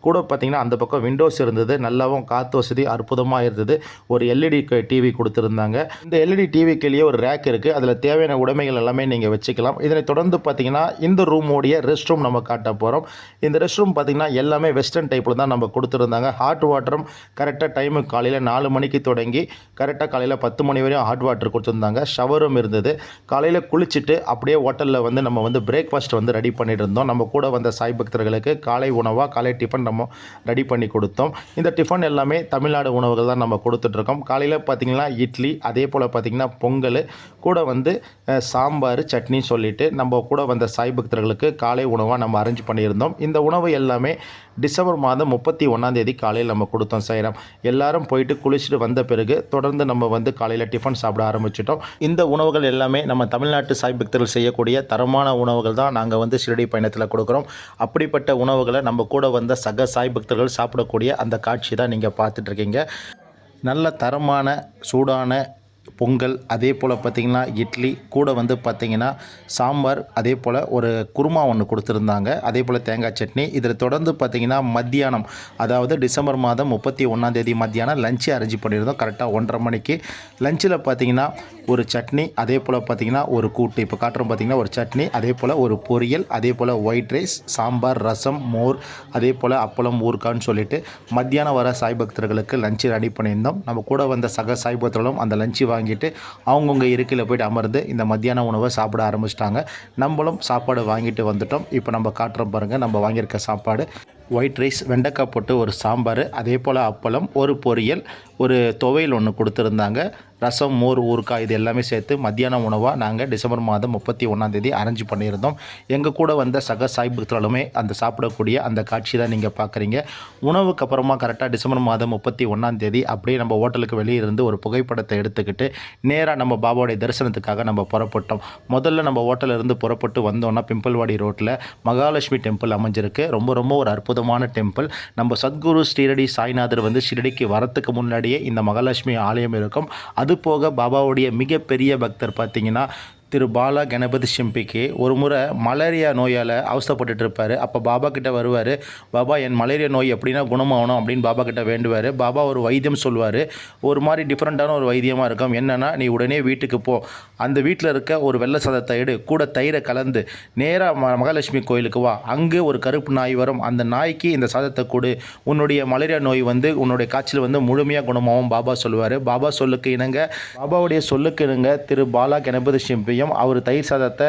கூட பார்த்திங்கன்னா அந்த பக்கம் விண்டோஸ் இருந்தது. நல்லாவும் காற்று வசதி அற்புதமாக இருந்தது. ஒரு எல்இடி டிவி கொடுத்துருந்தாங்க. இந்த எல்இடி டிவிக்குள்ளேயே ஒரு ரேக் இருக்குது. அதில் தேவையான உடைமைகள் எல்லாமே நீங்கள் வச்சுக்கலாம். இதனை தொடர்ந்து பார்த்திங்கன்னா இந்த ரூமோடைய ரெஸ்ட் ரூம் நம்ம காட்ட போகிறோம். இந்த ரெஸ்ட் ரூம் பார்த்திங்கன்னா எல்லாமே வெஸ்டர்ன் டைப்பில் தான் நம்ம கொடுத்துருந்தாங்க. ஹாட் வாட்டரும் கரெக்டாக டைமு காலையில் 4 மணிக்கு தொடங்கி கரெக்டாக காலையில் 10 மணி வரையும் ஹாட் வாட்டர் கொடுத்துருந்தாங்க. ஷவரும் இருந்தது. காலையில் குளிச்சுட்டு அப்படியே ஹோட்டலில் வந்து நம்ம வந்து பிரேக்ஃபாஸ்ட் வந்து ரெடி பண்ணிட்டு இருந்தோம். நம்ம கூட வந்த சாய் பக்தர்களுக்கு காலை உணவாக காலை டிஃபன் நம்ம ரெடி பண்ணி கொடுத்தோம். இந்த டிஃபன் எல்லாமே தமிழ்நாடு உணவுகள் தான் நம்ம கொடுத்துட்ருக்கோம். காலையில் பார்த்திங்கன்னா இட்லி, அதே போல் பார்த்திங்கன்னா பொங்கல், கூட வந்து சாம்பார், சட்னி சொல்லிவிட்டு நம்ம கூட வந்த சாய் பக்தர்களுக்கு காலை உணவாக நம்ம அரேஞ்ச் பண்ணியிருந்தோம். இந்த உணவு எல்லாமே டிசம்பர் 31 காலையில் நம்ம கொடுத்தோம் சாய்ராம். எல்லாரும் போயிட்டு குளிச்சுட்டு வந்த பிறகு தொடர்ந்து நம்ம வந்து காலையில் டிஃபன் சாப்பிட ஆரம்பிச்சிட்டோம். இந்த உணவுகள் எல்லாமே நம்ம தமிழ்நாட்டு சாய் பக்தர்கள் செய்யக்கூடிய தரமான உணவுகள் தான் நாங்கள் வந்து ஷீரடி பயணத்தில் கொடுக்குறோம். அப்படிப்பட்ட உணவுகளை நம்ம கூட வந்த சக சாய் பக்தர்கள் சாப்பிடக்கூடிய அந்த காட்சி தான் நீங்கள் பார்த்துட்ருக்கீங்க. நல்ல தரமான சூடான பொங்கல், அதே போல் பார்த்திங்கன்னா இட்லி, கூட வந்து பார்த்திங்கன்னா சாம்பார், அதே போல் ஒரு குருமா ஒன்று கொடுத்துருந்தாங்க. அதே போல் தேங்காய் சட்னி. இதில் தொடர்ந்து பார்த்திங்கன்னா மத்தியானம், அதாவது டிசம்பர் 31 மத்தியானம் லஞ்சு அரேஞ்ச் பண்ணியிருந்தோம். கரெக்டாக 1:30 மணிக்கு லஞ்சில் பார்த்திங்கன்னா ஒரு சட்னி, அதே போல் பார்த்திங்கன்னா ஒரு கூட்டு. இப்போ காட்டுறோம் பார்த்திங்கன்னா ஒரு சட்னி, அதே போல் ஒரு பொரியல், அதே போல் ஒயிட் ரைஸ், சாம்பார், ரசம், மோர், அதே போல் அப்பளம், ஊறுகான்னு சொல்லிட்டு மத்தியானம் வர சாய் பக்தர்களுக்கு லஞ்சு ரெடி பண்ணியிருந்தோம். நம்ம கூட வந்த சக சாய் பக்தர்களும் அந்த லஞ்சு வாங்கிட்டு அவங்கவுங்க இருக்கையில் போய்ட்டு அமர்ந்து இந்த மத்தியான உணவை சாப்பிட ஆரம்பிச்சிட்டாங்க. நம்மளும் சாப்பாடு வாங்கிட்டு வந்துட்டோம். இப்போ நம்ம காட்டுறோம் பாருங்கள் நம்ம வாங்கியிருக்க சாப்பாடு. ஒயிட் ரைஸ், வெண்டைக்காய் போட்டு ஒரு சாம்பார், அதே போல் அப்பளம், ஒரு பொரியல், ஒரு துவையல் ஒன்று கொடுத்துருந்தாங்க. ரசம், மோர், ஊறுகாய் இது எல்லாமே சேர்த்து மத்தியான உணவாக நாங்கள் டிசம்பர் மாதம் 31 அரேஞ்ச் பண்ணியிருந்தோம். எங்கள் கூட வந்த சக சாய் பக்தர்களுமே அந்த சாப்பிடக்கூடிய அந்த காட்சி தான் நீங்கள் பார்க்குறீங்க. உணவுக்கு அப்புறமா கரெக்டாக டிசம்பர் மாதம் 31 அப்படியே நம்ம ஹோட்டலுக்கு வெளியே இருந்து ஒரு புகைப்படத்தை எடுத்துக்கிட்டு நேராக நம்ம பாபாவுடைய தரிசனத்துக்காக நம்ம புறப்பட்டோம். முதல்ல நம்ம ஹோட்டலிருந்து புறப்பட்டு வந்தோன்னா பிம்பிள்வாடி ரோட்டில் மகாலட்சுமி டெம்பிள் அமைஞ்சிருக்கு. ரொம்ப ரொம்ப ஒரு அற்புதமான டெம்பிள். நம்ம சத்குரு ஸ்ரீரடி சாய்நாதர் வந்து ஷிரடிக்கு வரத்துக்கு முன்னாடியே இந்த மகாலட்சுமி ஆலயம் இருக்கும். அது போக பாபாவுடைய மிகப்பெரிய பக்தர் பார்த்திங்கன்னா திரு பாலா கணபதி ஷிம்பிக்கு ஒரு முறை மலேரியா நோயால் அவஸ்தைப்பட்டுட்டு இருப்பார். அப்போ பாபா கிட்ட வருவார். பாபா என் மலேரியா நோய் எப்படின்னா குணமாகணும் அப்படின்னு பாபா கிட்ட வேண்டுவார். பாபா ஒரு வைத்தியம் சொல்வார். ஒரு மாதிரி டிஃப்ரெண்ட்டான ஒரு வைத்தியமாக இருக்கும். என்னென்னா, நீ உடனே வீட்டுக்கு போ, அந்த வீட்டில் இருக்க ஒரு வெள்ளை சாதத்தை எடு, கூட தயிரை கலந்து நேராக மகாலட்சுமி கோயிலுக்கு வா, அங்கே ஒரு கருப்பு நாய் வரும், அந்த நாய்க்கு இந்த சாதத்தை கொடு, உன்னுடைய மலேரியா நோய் வந்து உன்னுடைய காய்ச்சல் வந்து முழுமையாக குணமாகும் பாபா சொல்லுவார். பாபா சொல்லுக்கு இணங்க, பாபாவுடைய சொல்லுக்கு இணங்க திரு பாலா கணபதி ஷிம்பி அவர் தயிர் சாதத்தை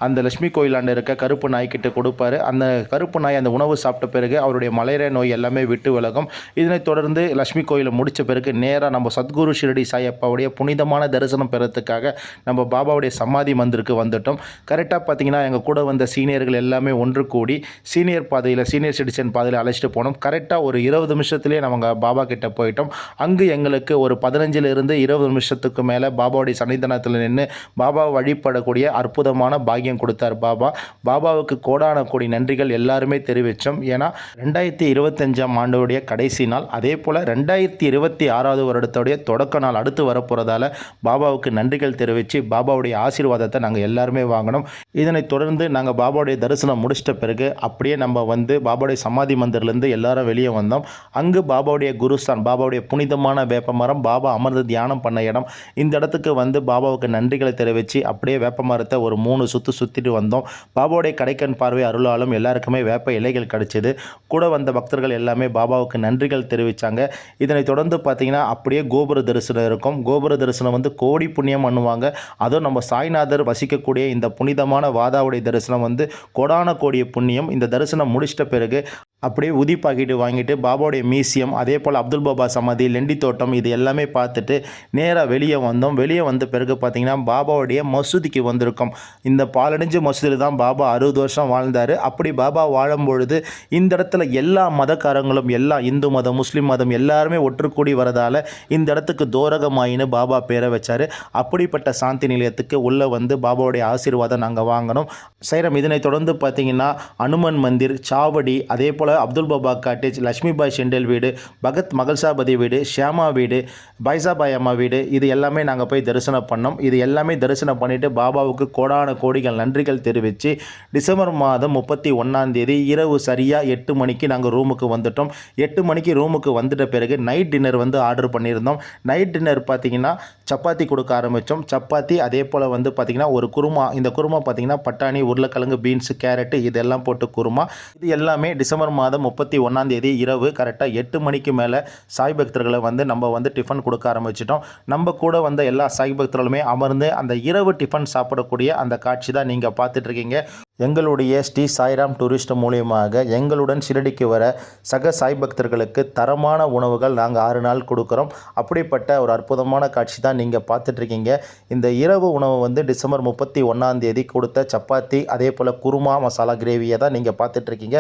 அந்த லட்சுமி கோயிலாண்ட இருக்க கருப்பு நாய்க்கிட்ட கொடுப்பார். அந்த கருப்பு நாய் அந்த உணவு சாப்பிட்ட பிறகு அவருடைய மலேரியா நோய் எல்லாமே விட்டு விலகும். இதனைத் தொடர்ந்து லட்சுமி கோயிலை முடித்த பிறகு நேராக நம்ம சத்குரு ஷிரடி சாயப்பாவுடைய புனிதமான தரிசனம் பெறத்துக்காக நம்ம பாபாவுடைய சமாதி மந்திருக்கு வந்துட்டோம். கரெக்டாக பார்த்தீங்கன்னா எங்கள் கூட வந்த சீனியர்கள் எல்லாமே ஒன்று கூடி சீனியர் சிட்டிசன் பாதையில் அழைச்சிட்டு போனோம். கரெக்டாக ஒரு 20 நிமிஷத்துலேயே நம்ம பாபா கிட்ட போயிட்டோம். அங்கு எங்களுக்கு ஒரு 15லிருந்து 20 நிமிஷத்துக்கு மேலே பாபாவுடைய சன்னிதானத்தில் நின்று பாபாவை வழிபடக்கூடிய அற்புதமான பாக்கியம் கொடுத்தார் பாபா. பாபாவுக்கு கோடான கோடி நன்றிகள் எல்லாருமே தெரிவித்தோம். ஏன்னா 2025 கடைசி நாள், அதே போல் 2026 வருடத்துடைய தொடக்க நாள் அடுத்து வரப்போகிறதால பாபாவுக்கு நன்றிகள் தெரிவித்து பாபாவுடைய ஆசீர்வாதத்தை நாங்கள் எல்லாருமே வாங்கினோம். இதனைத் தொடர்ந்து நாங்கள் பாபாவுடைய தரிசனம் முடிச்சிட்ட பிறகு அப்படியே நம்ம வந்து பாபாவுடைய சமாதி மந்திரிலேருந்து எல்லாரும் வெளியே வந்தோம். அங்கு பாபாவுடைய குருஸ்தான், பாபாவுடைய புனிதமான வேப்பமரம், பாபா அமர்ந்து தியானம் பண்ண இடம், இந்த இடத்துக்கு வந்து பாபாவுக்கு நன்றிகளை தெரிவித்து அப்படியே வேப்பமரத்தை ஒரு 3 சுற்றிட்டு வந்தோம். பாபாவுடைய கடைக்கண் பார்வை அருளாலும் எல்லாருக்குமே வேப்ப இலைகள் கிடச்சிது. கூட வந்த பக்தர்கள் எல்லாமே பாபாவுக்கு நன்றிகள் தெரிவித்தாங்க. இதனைத் தொடர்ந்து பார்த்திங்கன்னா அப்படியே கோபுர தரிசனம் இருக்கும். கோபுர தரிசனம் வந்து கோடி புண்ணியம் பண்ணுவாங்க. அதுவும் நம்ம சாய்நாதர் வசிக்கக்கூடிய இந்த புனிதமான வாதாவுடைய தரிசனம் வந்து கோடான கோடிய புண்ணியம். இந்த தரிசனம் முடிச்சிட்ட பிறகு அப்படியே உதி பாக்கெட்டு வாங்கிட்டு பாபாவுடைய மியூசியம், அதே போல் அப்துல் பாபா சமாதி, லெண்டி தோட்டம் இது எல்லாமே பார்த்துட்டு நேராக வெளியே வந்தோம். வெளியே வந்த பிறகு பார்த்திங்கன்னா பாபாவுடைய மசூதிக்கு வந்திருக்கோம். இந்த பாலடைஞ்ச மசூதியில் தான் பாபா 60 வருஷம் வாழ்ந்தார். அப்படி பாபா வாழும்பொழுது இந்த இடத்துல எல்லா மதக்காரங்களும், எல்லா இந்து மதம், முஸ்லீம் மதம் எல்லாருமே ஒற்றுக்கூடி வரதால் இந்த இடத்துக்கு தோரகமாயின்னு பாபா பேரை வச்சார். அப்படிப்பட்ட சாந்தி நிலையத்துக்கு உள்ளே வந்து பாபாவுடைய ஆசீர்வாதம் நாங்கள் வாங்கினோம். சைரம் இதனைத் தொடர்ந்து பார்த்திங்கன்னா அனுமன் மந்திர், சாவடி, அதே போல் அப்துல் பாபா காட்டேஜ், லட்சுமிபாய் ஷெண்டல் வீடு, பகத் மகள்சாபதி வீடு, ஷியாமா வீடு, பைசாபாய் அம்மா வீடு, இது எல்லாமே நாங்கள் போய் தரிசனம் பண்ணோம். இது எல்லாமே தரிசனம் பண்ணிவிட்டு பாபாவுக்கு கோடான கோடிகள் நன்றிகள் தெரிவித்து டிசம்பர் மாதம் 31 இரவு சரியாக 8 மணிக்கு நாங்கள் ரூமுக்கு வந்துட்டோம். 8 மணிக்கு ரூமுக்கு வந்துட்ட பிறகு நைட் டின்னர் வந்து ஆர்டர் பண்ணியிருந்தோம். நைட் டின்னர் பார்த்திங்கன்னா சப்பாத்தி கொடுக்க ஆரம்பித்தோம். சப்பாத்தி, அதே போல் வந்து பார்த்திங்கன்னா ஒரு குருமா. இந்த குருமா பார்த்திங்கன்னா பட்டாணி, உருளைக்கிழங்கு, பீன்ஸு, கேரட்டு இதெல்லாம் போட்டு குருமா. இது எல்லாமே டிசம்பர் மாதம் 31 இரவு கரெக்டாக 8 மணிக்கு மேலே சாய் பக்தர்களை வந்து நம்ம வந்து டிஃபன் கொடுக்க ஆரம்பிச்சிட்டோம். நம்ம கூட வந்த எல்லா சாய் பக்தர்களுமே அமர்ந்து அந்த இரவு டிஃபன் சாப்பிடக்கூடிய அந்த காட்சி தான் நீங்கள் பார்த்துட்ருக்கீங்க. எங்களுடைய ஸ்ரீ சாய்ராம் டூரிஸ்ட் மூலியமாக எங்களுடன் ஷிரடிக்கு வர சக சாய் பக்தர்களுக்கு தரமான உணவுகள் நாங்கள் 6 நாள் கொடுக்குறோம். அப்படிப்பட்ட ஒரு அற்புதமான காட்சி தான் நீங்கள் பார்த்துட்ருக்கீங்க. இந்த இரவு உணவு வந்து டிசம்பர் 31 கொடுத்த சப்பாத்தி, அதே போல் குருமா மசாலா கிரேவியை தான் நீங்கள் பார்த்துட்ருக்கீங்க.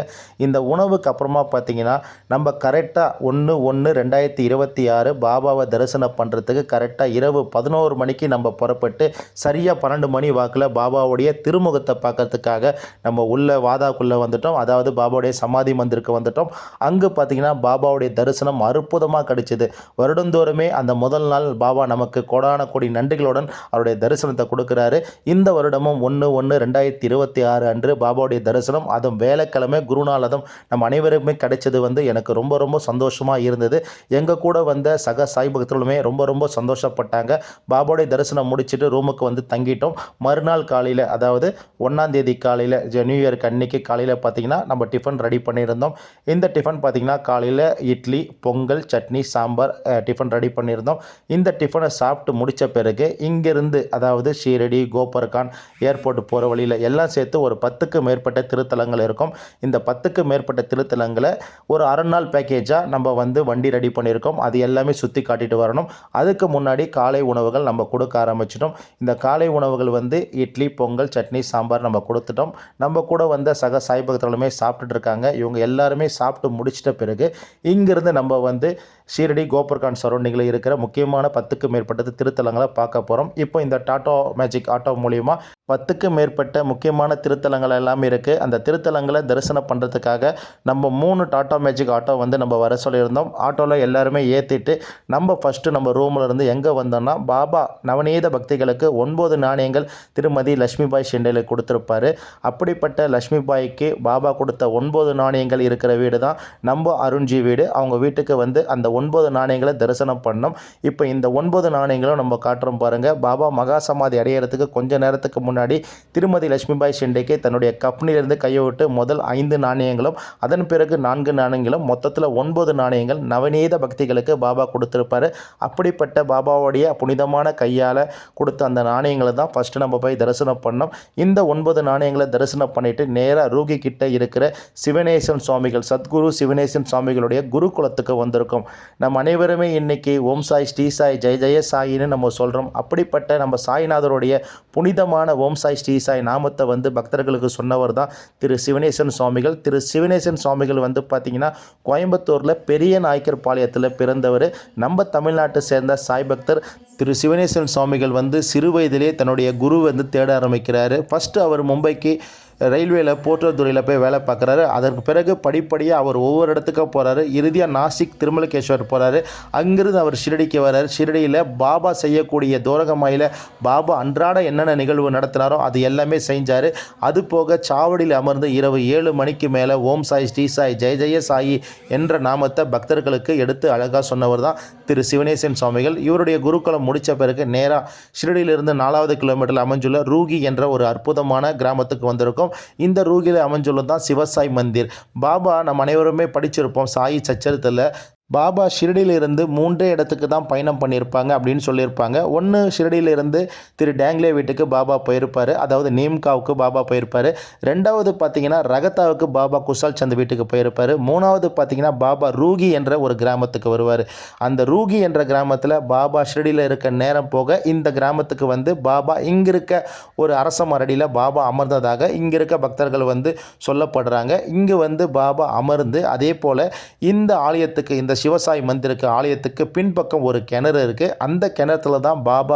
இந்த உணவுக்கு அப்புறமா பார்த்தீங்கன்னா நம்ம கரெக்டாக 1/1/2026 பாபாவை தரிசனம் பண்ணுறதுக்கு கரெக்டாக இரவு 11 மணிக்கு நம்ம புறப்பட்டு சரியாக 12 மணி வாக்கில் பாபாவுடைய திருமுகத்தை பார்க்கறதுக்காக நம்ம உள்ள வாதாக்குள்ளே வந்துட்டோம். அதாவது பாபாவுடைய சமாதி மந்திருக்கு வந்துட்டோம். அங்கு பார்த்திங்கன்னா பாபாவுடைய தரிசனம் அற்புதமாக கிடைச்சிது. வருடந்தோறுமே அந்த முதல் நாள் பாபா நமக்கு கோடான கோடி நன்றிகளுடன் அவருடைய தரிசனத்தை கொடுக்குறாரு. இந்த வருடமும் 1/1/2026 அன்று பாபாவுடைய தரிசனம், அதுவும் வேலைக்கிழமை குருநாளதம் நம்ம அனைவருமே கிடைச்சது வந்து எனக்கு ரொம்ப ரொம்ப சந்தோஷமாக இருந்தது. எங்கள் கூட வந்த சக சாய் பக்தர்களுமே ரொம்ப ரொம்ப சந்தோஷப்பட்டாங்க. பாபாவுடைய தரிசனம் முடிச்சுட்டு ரூமுக்கு வந்து தங்கிட்டோம். மறுநாள் காலையில், அதாவது 1ஆம் தேதி காலையில் காலையில் நியூ இயருக்கு அன்றைக்கி காலையில் பார்த்திங்கன்னா நம்ம டிஃபன் ரெடி பண்ணியிருந்தோம். இந்த டிஃபன் பார்த்திங்கன்னா காலையில் இட்லி, பொங்கல், சட்னி, சாம்பார் டிஃபன் ரெடி பண்ணியிருந்தோம். இந்த டிஃபனை சாப்பிட்டு முடித்த பிறகு இங்கேருந்து அதாவது ஷீரடி, கோபர்கான், ஏர்போர்ட் போகிற வழியில் எல்லாம் சேர்த்து ஒரு 10க்கு மேற்பட்ட திருத்தலங்கள் இருக்கும். இந்த 10க்கு மேற்பட்ட திருத்தலங்களை ஒரு அரை நாள் பேக்கேஜாக நம்ம வண்டி ரெடி பண்ணியிருக்கோம். அது எல்லாமே சுற்றி காட்டிட்டு வரணும். அதுக்கு முன்னாடி காலை உணவுகள் நம்ம கொடுக்க ஆரம்பிச்சிட்டோம். இந்த காலை உணவுகள் இட்லி, பொங்கல், சட்னி, சாம்பார் நம்ம கொடுத்துட்டோம். நம்ம கூட வந்த சக சாய் பக்தர்களுமே சாப்பிட்டுட்டு இருக்காங்க. இவங்க எல்லாருமே சாப்பிட்டு முடிச்சிட்ட பிறகு இங்கிருந்து நம்ம ஷீரடி, கோபர்கான் சரௌண்டிங்கில் இருக்கிற முக்கியமான 10க்கு மேற்பட்ட திருத்தலங்களை பார்க்க போகிறோம். இப்போ இந்த டாடா மேஜிக் ஆட்டோ மூலிமா 10க்கு மேற்பட்ட முக்கியமான திருத்தலங்கள் எல்லாமே இருக்குது. அந்த திருத்தலங்களை தரிசனம் பண்ணுறதுக்காக நம்ம 3 டாடா மேஜிக் ஆட்டோ நம்ம வர சொல்லியிருந்தோம். ஆட்டோவில் எல்லாருமே ஏற்றிட்டு நம்ம ஃபஸ்ட்டு நம்ம ரூமில் இருந்து எங்கே வந்தோம்னா பாபா நவநீத பக்திகளுக்கு 9 நாணயங்கள் திருமதி லட்சுமிபாய் ஷெண்டேலுக்கு கொடுத்துருப்பாரு. அப்படிப்பட்ட லட்சுமிபாய்க்கு பாபா கொடுத்த 9 நாணயங்கள் இருக்கிற வீடு தான் நம்ம அருண்ஜி வீடு. அவங்க வீட்டுக்கு அந்த 9 நாணயங்களை தரிசனம் பண்ணோம். இப்போ இந்த 9 நாணயங்களும் நம்ம காட்டுறோம் பாருங்கள். பாபா மகா சமாதி அடையிறதுக்கு கொஞ்ச நேரத்துக்கு முன்னாடி திருமதி லட்சுமிபாய் ஷெண்டேக்கு தன்னுடைய கப்னிலிருந்து கையை விட்டு முதல் 5 நாணயங்களும் அதன் பிறகு 4 நாணயங்களும் மொத்தத்தில் 9 நாணயங்கள் நவநீத பக்திகளுக்கு பாபா கொடுத்துருப்பாரு. அப்படிப்பட்ட பாபாவுடைய புனிதமான கையால் கொடுத்த அந்த நாணயங்களை தான் ஃபஸ்ட்டு நம்ம போய் தரிசனம் பண்ணோம். இந்த 9 நாணயங்களை தரிசனம் பண்ணிவிட்டு நேராக ரூகி கிட்ட இருக்கிற சிவனேசன் சுவாமிகள், சத்குரு சிவனேசன் சுவாமிகளுடைய குருகுலத்துக்கு வந்திருக்கோம். நம்ம அனைவருமே இன்னைக்கு ஓம் சாய், ஸ்ரீ சாய், ஜெய ஜெய சாயின்னு நம்ம சொல்கிறோம். அப்படிப்பட்ட நம்ம சாய்நாதருடைய புனிதமான ஓம் சாய், ஸ்ரீ சாய் நாமத்தை பக்தர்களுக்கு சொன்னவர் தான் திரு சிவனேசன் சுவாமிகள். திரு சிவனேசன் சுவாமிகள் பார்த்திங்கன்னா கோயம்புத்தூரில் பெரிய நாயக்கர் பாளையத்தில் பிறந்தவர். நம்ம தமிழ்நாட்டை சேர்ந்த சாய் பக்தர் திரு சிவனேசன் சுவாமிகள் சிறு வயதிலே தன்னுடைய குரு தேட ஆரம்பிக்கிறாரு. ஃபஸ்ட்டு அவர் மும்பைக்கு ரயில்வேல போர்ட்டல் துறையில் போய் வேலை பார்க்குறாரு. அதற்கு பிறகு படிப்படியாக அவர் ஒவ்வொரு இடத்துக்கும் போகிறாரு. இறுதியாக நாசிக் திருமலகேஸ்வர் போகிறாரு. அங்கிருந்து அவர் ஷிரடிக்கு வர்றாரு. ஷிரடியில் பாபா செய்யக்கூடிய தோரகமாயில் பாபா அன்றாட என்னென்ன நிகழ்வு நடத்தினாரோ அது எல்லாமே செஞ்சார். அது போக சாவடியில் அமர்ந்து இரவு 7 மணிக்கு மேலே ஓம் சாய், ஸ்ரீ சாய், ஜெய ஜெய சாயி என்ற நாமத்தை பக்தர்களுக்கு எடுத்து அழகாக சொன்னவர் தான் திரு சிவனேசன் சுவாமிகள். இவருடைய குருகுலம் முடித்த பிறகு நேராக ஷிரடியிலிருந்து 4வது கிலோமீட்டரில் அமைஞ்சுள்ள ரூகி என்ற ஒரு அற்புதமான கிராமத்துக்கு வந்திருக்கும். இந்த ரூகில அமைஞ்சுள்ளது தான் சிவசாய் மந்திர். பாபா நம்ம அனைவருமே படிச்சிருப்போம் சாயி சச்சரித்தில். பாபா ஷிரடியிலிருந்து 3 இடத்துக்கு தான் பயணம் பண்ணியிருப்பாங்க அப்படின்னு சொல்லியிருப்பாங்க. ஒன்று ஷிரடியிலிருந்து திரு டேங்லே வீட்டுக்கு பாபா போயிருப்பார், அதாவது நீம்காவுக்கு பாபா போயிருப்பார். 2வது பார்த்திங்கன்னா ரகத்தாவுக்கு பாபா குஷால் சந்த் வீட்டுக்கு போயிருப்பார். 3வது பார்த்திங்கன்னா பாபா ரூகி என்ற ஒரு கிராமத்துக்கு வருவார். அந்த ரூகி என்ற கிராமத்தில் பாபா ஷிரடியில் இருக்க நேரம் போக இந்த கிராமத்துக்கு பாபா இங்கே இருக்க ஒரு அரச மரடியில் பாபா அமர்ந்ததாக இங்கே இருக்க பக்தர்கள் சொல்லப்படுறாங்க. இங்கே பாபா அமர்ந்து அதே போல் இந்த ஆலயத்துக்கு, இந்த சிவசாய் மந்திருக்கு ஆலயத்துக்கு பின்பக்கம் ஒரு கிணறு இருக்குது. அந்த கிணத்துல தான் பாபா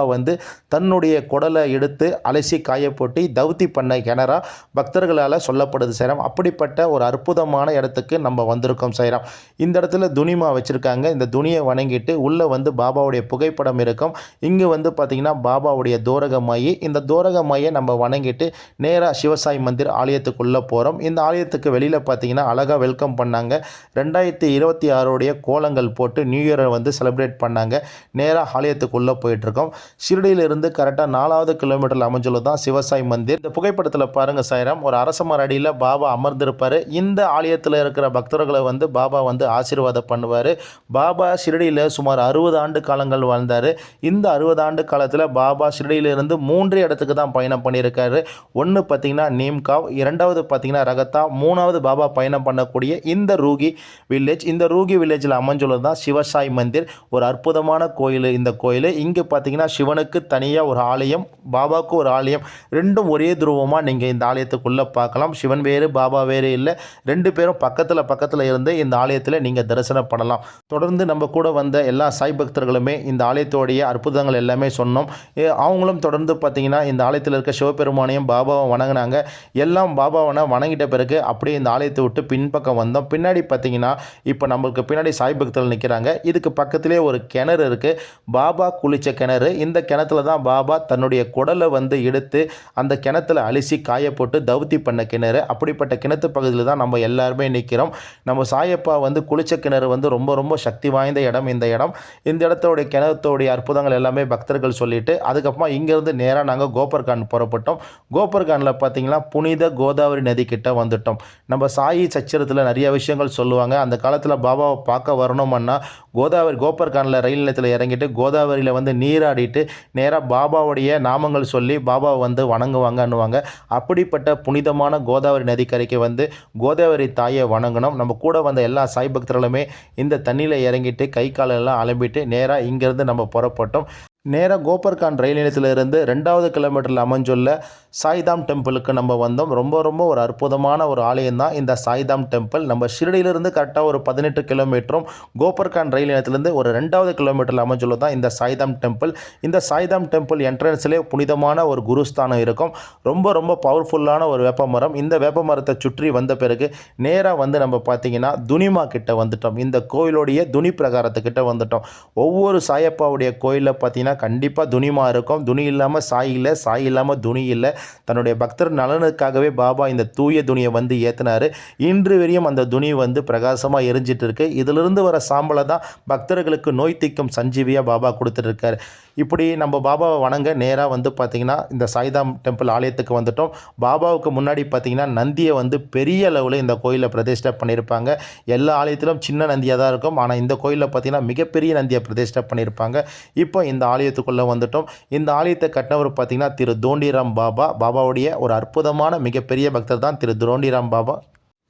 தன்னுடைய குடலை எடுத்து அலசி காய போட்டு தௌத்தி பண்ண கிணறா பக்தர்களால் சொல்லப்படுது சாய்ராம். அப்படிப்பட்ட ஒரு அற்புதமான இடத்துக்கு நம்ம வந்திருக்கோம் சாய்ராம். இந்த இடத்துல துனிமா வச்சுருக்காங்க. இந்த துணியை வணங்கிட்டு உள்ளே பாபாவுடைய புகைப்படம் இருக்கும். இங்கே பார்த்திங்கன்னா பாபாவுடைய தோரகமாயி, இந்த தோரகமாயை நம்ம வணங்கிட்டு நேராக சிவசாய் மந்திர் ஆலயத்துக்குள்ளே போகிறோம். இந்த ஆலயத்துக்கு வெளியில் பார்த்திங்கன்னா அழகாக வெல்கம் பண்ணாங்க. 2026 கோலங்கள் போட்டு நியூ இயரை செலிப்ரேட் பண்ணாங்க. நேராக ஆலயத்துக்குள்ளே போயிட்டுருக்கோம். ஷிரடியிலிருந்து கரெக்டாக 4வது கிலோமீட்டரில் அமைஞ்சுள்ளது தான் சிவசாய் மந்திர். இந்த புகைப்படத்தில் பாருங்கள் சாய்ராம், ஒரு அரச மரடியில் பாபா அமர்ந்திருப்பார். இந்த ஆலயத்தில் இருக்கிற பக்தர்களை பாபா ஆசீர்வாதம் பண்ணுவார். பாபா ஷிரடியில் சுமார் 60 ஆண்டு காலங்கள் வாழ்ந்தார். இந்த 60 ஆண்டு காலத்தில் பாபா ஷிரடியிலிருந்து 3 இடத்துக்கு தான் பயணம் பண்ணியிருக்காரு. ஒன்று பார்த்திங்கன்னா நீம்காவ், 2வது பார்த்திங்கன்னா ரகத்தா, 3வது பாபா பயணம் பண்ணக்கூடிய இந்த ரூகி வில்லேஜ். இந்த ரூகி வில்லேஜில் அமைஞ்சுள்ளது தான் சிவசாய் மந்திர். ஒரு அற்புதமான கோயில் இந்த கோயில். இங்கே பார்த்தீங்கன்னா சிவனுக்கு தனியாக ஒரு ஆலயம், பாபாவுக்கு ஒரு ஆலயம், ரெண்டும் ஒரே துருவமாக நீங்கள் இந்த ஆலயத்துக்குள்ளே பார்க்கலாம். சிவன் வேறு பாபா வேறு இல்லை, 2 பேரும் பக்கத்தில் இருந்து இந்த ஆலயத்தில் நீங்கள் தரிசனம் பண்ணலாம். தொடர்ந்து நம்ம கூட வந்த எல்லா சாய் பக்தர்களுமே இந்த ஆலயத்தோடைய அற்புதங்கள் எல்லாமே சொன்னோம். அவங்களும் தொடர்ந்து பார்த்தீங்கன்னா இந்த ஆலயத்தில் இருக்க சிவபெருமானையும் பாபாவை வணங்கினாங்க. எல்லாம் பாபாவை வணங்கிட்ட பிறகு அப்படியே இந்த ஆலயத்தை விட்டு பின்பக்கம் வந்தோம். பின்னாடி பார்த்தீங்கன்னா இப்போ நம்மளுக்கு பின்னாடி சாய் சாய் பக்தர்கள் நிற்கிறாங்க. இதுக்கு பக்கத்திலே ஒரு கிணறு இருக்குது, பாபா குளித்த கிணறு. இந்த கிணத்துல தான் பாபா தன்னுடைய குடலை வந்து எடுத்து அந்த கிணத்துல அலசி காய போட்டு தவுத்தி பண்ண கிணறு. அப்படிப்பட்ட கிணத்து பகுதியில் தான் நம்ம எல்லாருமே நிற்கிறோம். நம்ம சாயப்பா வந்து குளித்த கிணறு வந்து ரொம்ப ரொம்ப சக்தி வாய்ந்த இடம் இந்த இடம். இந்த இடத்தோடைய கிணத்தோடைய அற்புதங்கள் எல்லாமே பக்தர்கள் சொல்லிட்டு அதுக்கப்புறமா இங்கேருந்து நேராக நாங்கள் கோபர்கான் புறப்பட்டோம். கோபர்கானில் பார்த்தீங்கன்னா புனித கோதாவரி நதி கிட்ட வந்துட்டோம். நம்ம சாயி சச்சரத்தில் நிறைய விஷயங்கள் சொல்லுவாங்க. அந்த காலத்தில் பாபாவை பார்க்க வரணுமன்னா கோபர்கானில் ரயில் நிலையத்தில் இறங்கிட்டு கோதாவரியில் வந்து நீராடிட்டு நேராக பாபாவுடைய நாமங்கள் சொல்லி பாபாவை வந்து வணங்குவாங்கன்னுவாங்க. அப்படிப்பட்ட புனிதமான கோதாவரி நதிக்கரைக்கு வந்து கோதாவரி தாயை வணங்கணும். நம்ம கூட வந்த எல்லா சாய் பக்தர்களுமே இந்த தண்ணியில் இறங்கிட்டு கை காலெல்லாம் அலம்பிட்டு நேராக இங்கேருந்து நம்ம புறப்பட்டோம். நேராக கோபர்கான் ரயில் நிலையத்திலிருந்து 2வது கிலோமீட்டரில் அமைஞ்சுள்ள சாய்தாம் டெம்பிளுக்கு நம்ம வந்தோம். ரொம்ப ரொம்ப ஒரு அற்புதமான ஒரு ஆலயம் தான் இந்த சாய்தாம் டெம்பிள். நம்ம ஷிரடியிலிருந்து கரெக்டாக ஒரு 18 கிலோமீட்டரும், கோபர்கான் ரயில் நிலையத்திலேருந்து ஒரு 2வது கிலோமீட்டரில் அமைஞ்சுள்ளது தான் இந்த சாய்தாம் டெம்பிள். இந்த சாய்தாம் டெம்பிள் என்ட்ரன்ஸ்லேயே புனிதமான ஒரு குருஸ்தானம் இருக்கும். ரொம்ப ரொம்ப பவர்ஃபுல்லான ஒரு வேப்பமரம். இந்த வேப்பமரத்தை சுற்றி வந்த பிறகு நேராக வந்து நம்ம பார்த்திங்கன்னா துனிமா கிட்ட வந்துட்டோம். இந்த கோயிலுடைய துணி பிரகாரத்துக்கிட்ட வந்துட்டோம். ஒவ்வொரு சாயப்பாவுடைய கோயிலில் பார்த்திங்கன்னா கண்டிப்பாக துணிமா இருக்கும். துணி இல்லாமல் சாய் இல்லை, சாய் இல்லாமல் துணி இல்லை. தன்னுடைய பக்தர் நலனுக்காகவே பாபா இந்த தூய துணியை வந்து ஏற்றினார். இன்று வரையும் அந்த துணி வந்து பிரகாசமாக எரிஞ்சிட்டு இருக்கு. இதிலிருந்து வர சாம்பலை தான் பக்தர்களுக்கு நோய் தீர்க்கும் சஞ்சீவியாக பாபா கொடுத்துட்ருக்காரு. இப்படி நம்ம பாபாவை வணங்க நேராக வந்து பார்த்திங்கன்னா இந்த சாய்தாம் டெம்பிள் ஆலயத்துக்கு வந்துட்டோம். பாபாவுக்கு முன்னாடி பார்த்திங்கன்னா நந்தியை வந்து பெரிய அளவில் இந்த கோயிலில் பிரதிஷ்டை பண்ணியிருப்பாங்க. எல்லா ஆலயத்திலும் சின்ன நந்தியாக தான் இருக்கும். ஆனால் இந்த கோயிலில் பார்த்திங்கன்னா மிகப்பெரிய நந்தியை பிரதிஷ்டை பண்ணியிருப்பாங்க. இப்போ இந்த ஆலயத்துக்குள்ளே வந்துட்டோம். இந்த ஆலயத்தை கட்டினவர் பார்த்திங்கன்னா திரு தோண்டிராம் பாபா. பாபாவுடைய ஒரு அற்புதமான மிகப்பெரிய பக்தர் தான் திரு தோண்டிராம் பாபா.